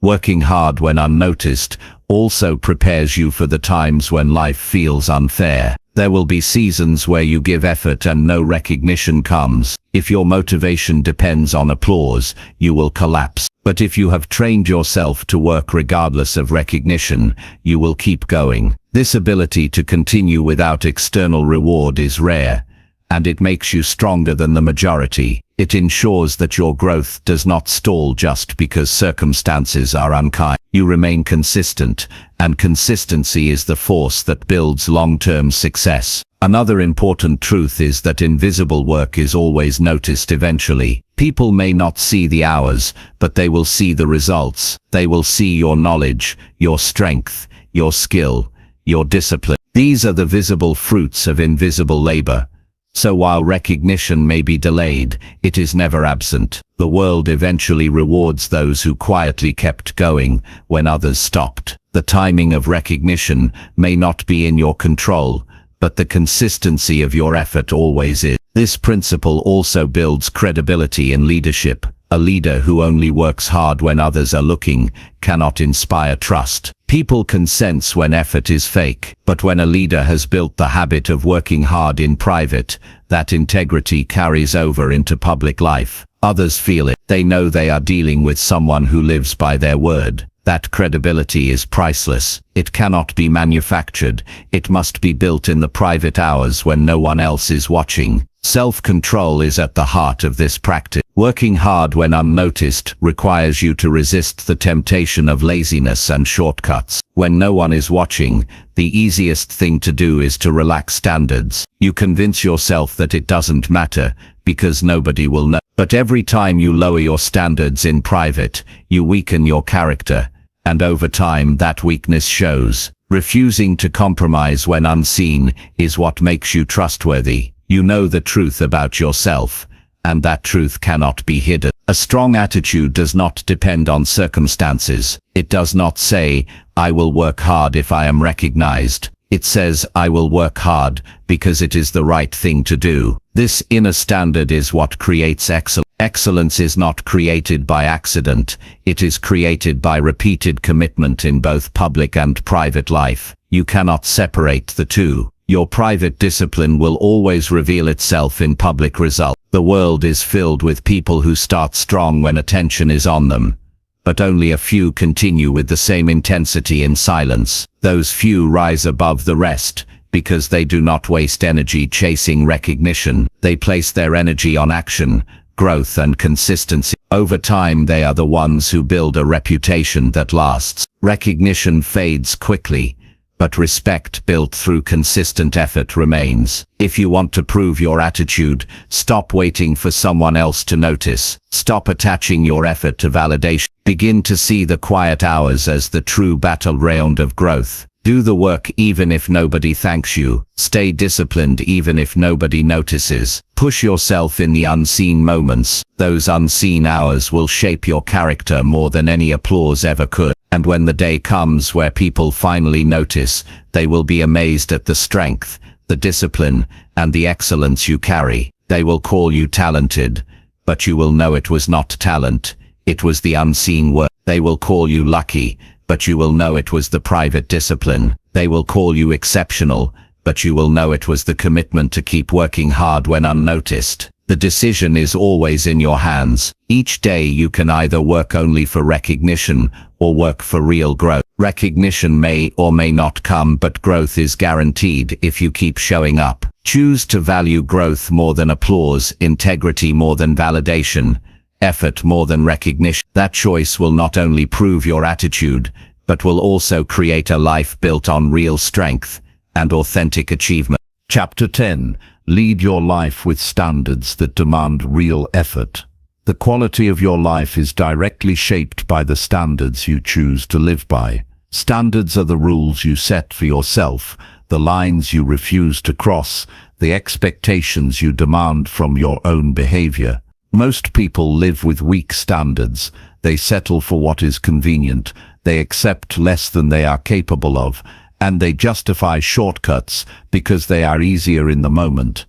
Working hard when unnoticed also prepares you for the times when life feels unfair. There will be seasons where you give effort and no recognition comes. If your motivation depends on applause, you will collapse. But if you have trained yourself to work regardless of recognition, you will keep going. This ability to continue without external reward is rare, and it makes you stronger than the majority. It ensures that your growth does not stall just because circumstances are unkind. You remain consistent, and consistency is the force that builds long-term success. Another important truth is that invisible work is always noticed eventually. People may not see the hours, but they will see the results. They will see your knowledge, your strength, your skill, your discipline. These are the visible fruits of invisible labor. So while recognition may be delayed, it is never absent. The world eventually rewards those who quietly kept going when others stopped. The timing of recognition may not be in your control, but the consistency of your effort always is. This principle also builds credibility in leadership. A leader who only works hard when others are looking cannot inspire trust. People can sense when effort is fake, but when a leader has built the habit of working hard in private, that integrity carries over into public life. Others feel it. They know they are dealing with someone who lives by their word. That credibility is priceless. It cannot be manufactured. It must be built in the private hours when no one else is watching. Self-control is at the heart of this practice. Working hard when unnoticed requires you to resist the temptation of laziness and shortcuts. When no one is watching, the easiest thing to do is to relax standards. You convince yourself that it doesn't matter, because nobody will know. But every time you lower your standards in private, you weaken your character, and over time that weakness shows. Refusing to compromise when unseen is what makes you trustworthy. You know the truth about yourself, and that truth cannot be hidden. A A strong attitude does not depend on circumstances. It does not say, "I will work hard if I am recognized." It says, "I will work hard because it is the right thing to do." This inner standard is what creates excellence. Excellence is not created by accident. It is created by repeated commitment in both public and private life. You cannot separate the two. Your private discipline will always reveal itself in public result. The world is filled with people who start strong when attention is on them, but only a few continue with the same intensity in silence. Those few rise above the rest because they do not waste energy chasing recognition. They place their energy on action, growth and consistency. Over time, they are the ones who build a reputation that lasts. Recognition fades quickly, but respect built through consistent effort remains. If you want to prove your attitude, stop waiting for someone else to notice. Stop attaching your effort to validation. Begin to see the quiet hours as the true battleground of growth. Do the work even if nobody thanks you. Stay disciplined even if nobody notices. Push yourself in the unseen moments. Those unseen hours will shape your character more than any applause ever could. And when the day comes where people finally notice, they will be amazed at the strength, the discipline, and the excellence you carry. They will call you talented, but you will know it was not talent. It was the unseen work. They will call you lucky, but you will know it was the private discipline. They will call you exceptional, but you will know it was the commitment to keep working hard when unnoticed. The decision is always in your hands. Each day you can either work only for recognition or work for real growth. Recognition may or may not come, but growth is guaranteed if you keep showing up. Choose to value growth more than applause, integrity more than validation, effort more than recognition. That choice will not only prove your attitude, but will also create a life built on real strength and authentic achievement. Chapter 10. Lead your life with standards that demand real effort. The quality of your life is directly shaped by the standards you choose to live by. Standards are the rules you set for yourself, the lines you refuse to cross, the expectations you demand from your own behavior. Most people live with weak standards. They settle for what is convenient, they accept less than they are capable of, and they justify shortcuts because they are easier in the moment.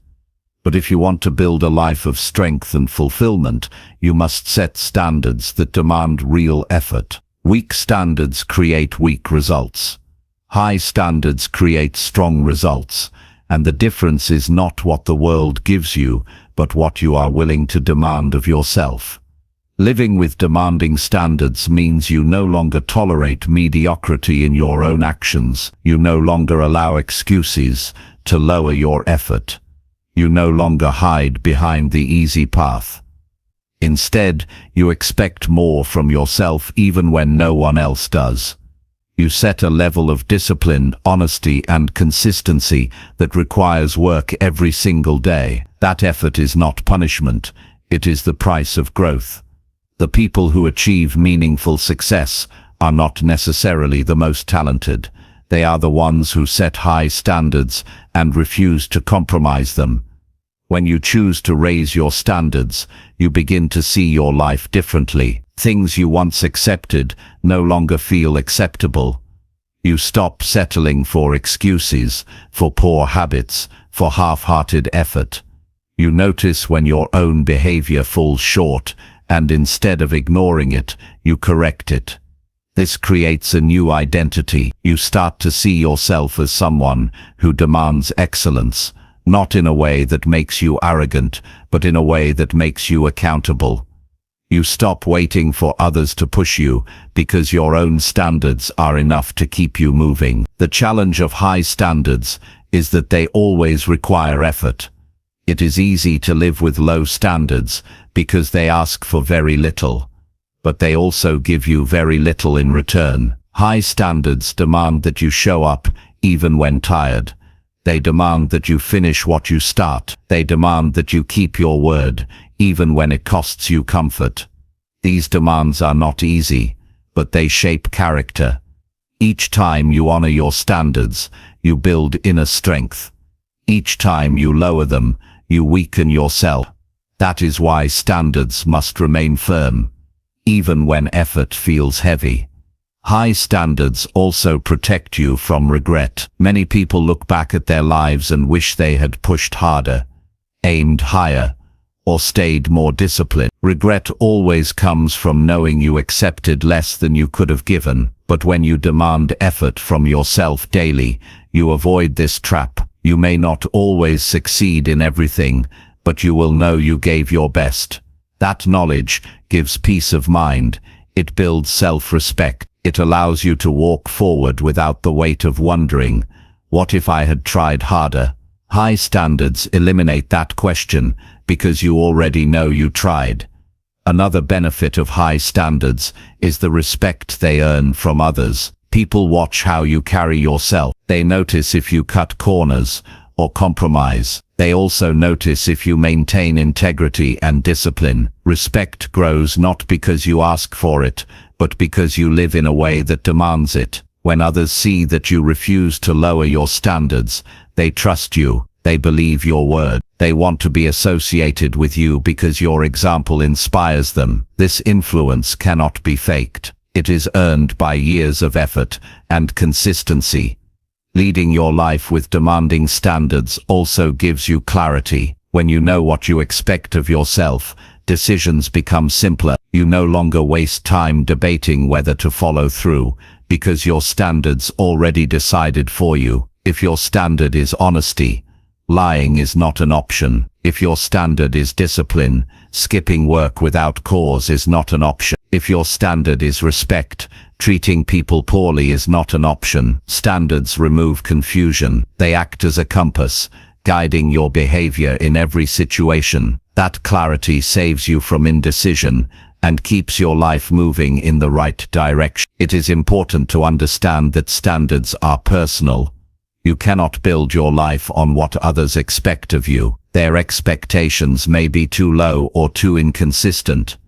But if you want to build a life of strength and fulfillment, you must set standards that demand real effort. Weak standards create weak results. High standards create strong results, and the difference is not what the world gives you, but what you are willing to demand of yourself. Living with demanding standards means you no longer tolerate mediocrity in your own actions. You no longer allow excuses to lower your effort. You no longer hide behind the easy path. Instead, you expect more from yourself even when no one else does. You set a level of discipline, honesty, and consistency that requires work every single day. That effort is not punishment, it is the price of growth. The people who achieve meaningful success are not necessarily the most talented. They are the ones who set high standards and refuse to compromise them. When you choose to raise your standards, you begin to see your life differently. Things you once accepted no longer feel acceptable. You stop settling for excuses, for poor habits, for half-hearted effort. You notice when your own behavior falls short, and instead of ignoring it, you correct it. This creates a new identity. You start to see yourself as someone who demands excellence, not in a way that makes you arrogant, but in a way that makes you accountable. You stop waiting for others to push you because your own standards are enough to keep you moving. The challenge of high standards is that they always require effort. It is easy to live with low standards because they ask for very little, but they also give you very little in return. High standards demand that you show up even when tired. They demand that you finish what you start. They demand that you keep your word, even when it costs you comfort. These demands are not easy, but they shape character. Each time you honor your standards, you build inner strength. Each time you lower them, you weaken yourself. That is why standards must remain firm, even when effort feels heavy. High standards also protect you from regret. Many people look back at their lives and wish they had pushed harder, aimed higher, or stayed more disciplined. Regret always comes from knowing you accepted less than you could have given, but when you demand effort from yourself daily, you avoid this trap. You may not always succeed in everything, but you will know you gave your best. That knowledge gives peace of mind. It builds self-respect. It allows you to walk forward without the weight of wondering, what if I had tried harder? High standards eliminate that question because you already know you tried. Another benefit of high standards is the respect they earn from others. People watch how you carry yourself. They notice if you cut corners or compromise. They also notice if you maintain integrity and discipline. Respect grows not because you ask for it, but because you live in a way that demands it. When others see that you refuse to lower your standards, they trust you, they believe your word. They want to be associated with you because your example inspires them. This influence cannot be faked. It is earned by years of effort and consistency. Leading your life with demanding standards also gives you clarity. When you know what you expect of yourself, decisions become simpler. You no longer waste time debating whether to follow through, because your standards already decided for you. If your standard is honesty, lying is not an option. If your standard is discipline, skipping work without cause is not an option. If your standard is respect, treating people poorly is not an option. Standards remove confusion. They act as a compass, guiding your behavior in every situation. That clarity saves you from indecision and keeps your life moving in the right direction. It is important to understand that standards are personal. You cannot build your life on what others expect of you. Their expectations may be too low or too inconsistent.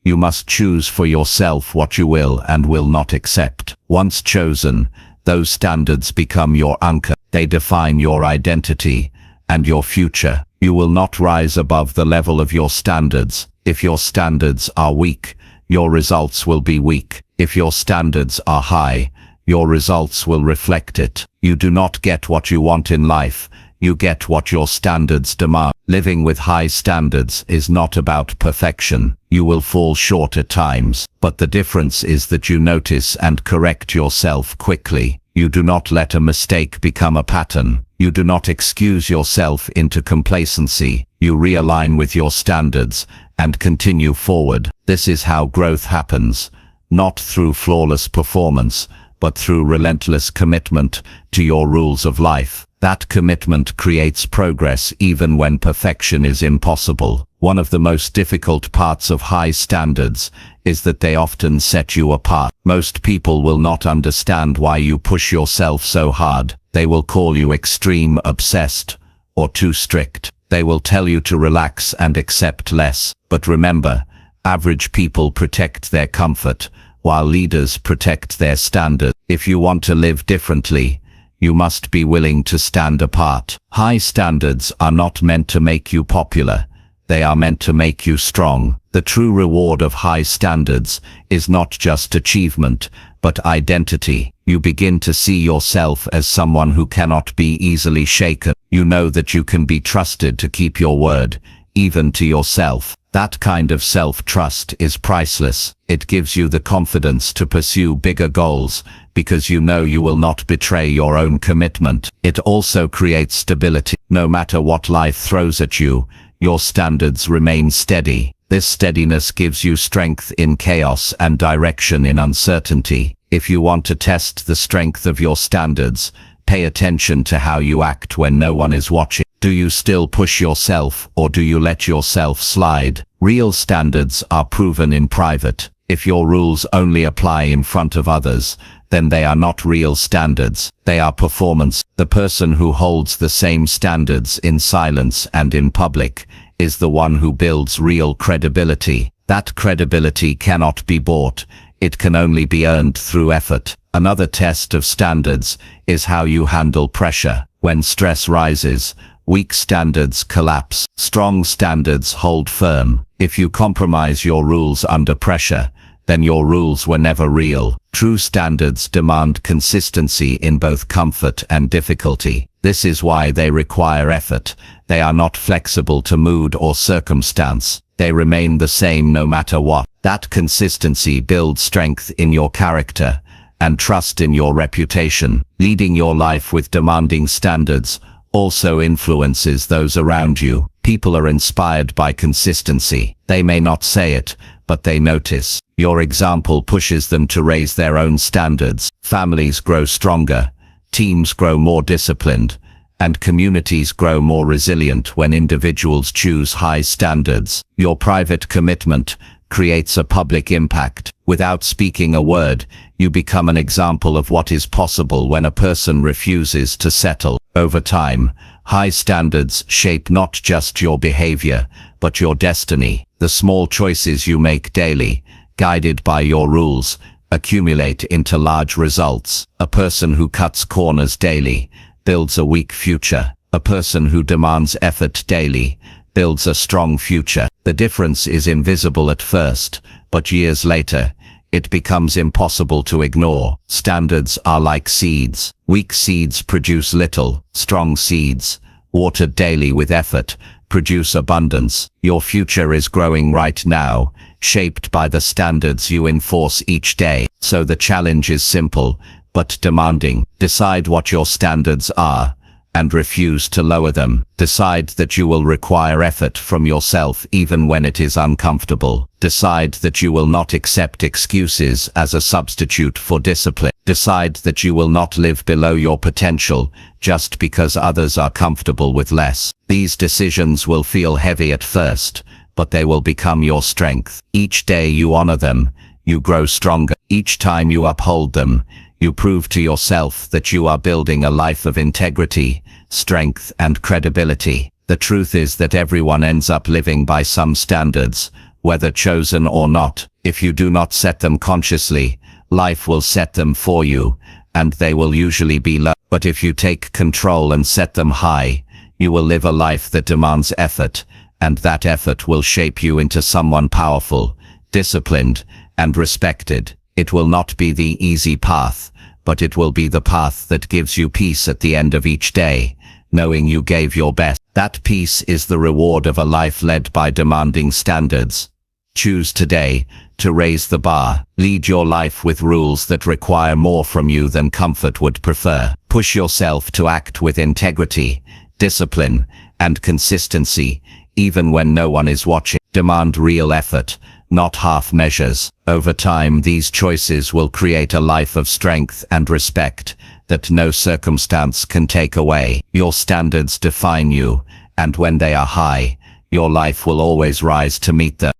You must choose for yourself what you will and will not accept. Once chosen, those standards become your anchor. They define your identity and your future. You will not rise above the level of your standards. If your standards are weak, your results will be weak. If your standards are high, your results will reflect it. You do not get what you want in life. You get what your standards demand. Living with high standards is not about perfection. You will fall short at times, but the difference is that you notice and correct yourself quickly. You do not let a mistake become a pattern. You do not excuse yourself into complacency. You realign with your standards and continue forward. This is how growth happens, not through flawless performance, but through relentless commitment to your rules of life. That commitment creates progress even when perfection is impossible. One of the most difficult parts of high standards is that they often set you apart. Most people will not understand why you push yourself so hard. They will call you extreme, obsessed, or too strict. They will tell you to relax and accept less. But remember, average people protect their comfort, while leaders protect their standards. If you want to live differently, you must be willing to stand apart. High standards are not meant to make you popular. They are meant to make you strong. The true reward of high standards is not just achievement, but identity. You begin to see yourself as someone who cannot be easily shaken. You know that you can be trusted to keep your word, even to yourself. That kind of self-trust is priceless. It gives you the confidence to pursue bigger goals, because you know you will not betray your own commitment. It also creates stability. No matter what life throws at you, your standards remain steady. This steadiness gives you strength in chaos and direction in uncertainty. If you want to test the strength of your standards, pay attention to how you act when no one is watching. Do you still push yourself, or do you let yourself slide? Real standards are proven in private. If your rules only apply in front of others, then they are not real standards. They are performance. The person who holds the same standards in silence and in public is the one who builds real credibility. That credibility cannot be bought. It can only be earned through effort. Another test of standards is how you handle pressure. When stress rises, Weak standards collapse. Strong standards hold firm. If you compromise your rules under pressure, then your rules were never real. True standards demand consistency in both comfort and difficulty. This is why they require effort. They are not flexible to mood or circumstance. They remain the same no matter what. That consistency builds strength in your character and trust in your reputation. Leading your life with demanding standards also influences those around you. People are inspired by consistency. They may not say it, but they notice. Your example pushes them to raise their own standards. Families grow stronger, teams grow more disciplined, and communities grow more resilient when individuals choose high standards. Your private commitment creates a public impact. Without speaking a word, you become an example of what is possible when a person refuses to settle. Over time, high standards shape not just your behavior, but your destiny. The small choices you make daily, guided by your rules, accumulate into large results. A person who cuts corners daily builds a weak future. A person who demands effort daily builds a strong future. The difference is invisible at first, but years later, it becomes impossible to ignore. Standards are like seeds. Weak seeds produce little. Strong seeds, watered daily with effort, produce abundance. Your future is growing right now, shaped by the standards you enforce each day. So the challenge is simple, but demanding. Decide what your standards are, and refuse to lower them. Decide that you will require effort from yourself even when it is uncomfortable. Decide that you will not accept excuses as a substitute for discipline. Decide that you will not live below your potential just because others are comfortable with less. These decisions will feel heavy at first, but they will become your strength. Each day you honor them, you grow stronger. Each time you uphold them, you prove to yourself that you are building a life of integrity, strength, and credibility. The truth is that everyone ends up living by some standards, whether chosen or not. If you do not set them consciously, life will set them for you, and they will usually be low. But if you take control and set them high, you will live a life that demands effort, and that effort will shape you into someone powerful, disciplined, and respected. It will not be the easy path, but it will be the path that gives you peace at the end of each day, knowing you gave your best. That peace is the reward of a life led by demanding standards. Choose today to raise the bar. Lead your life with rules that require more from you than comfort would prefer. Push yourself to act with integrity, discipline, and consistency, even when no one is watching. Demand real effort, not half measures. Over time, these choices will create a life of strength and respect that no circumstance can take away. Your standards define you, and when they are high, your life will always rise to meet them.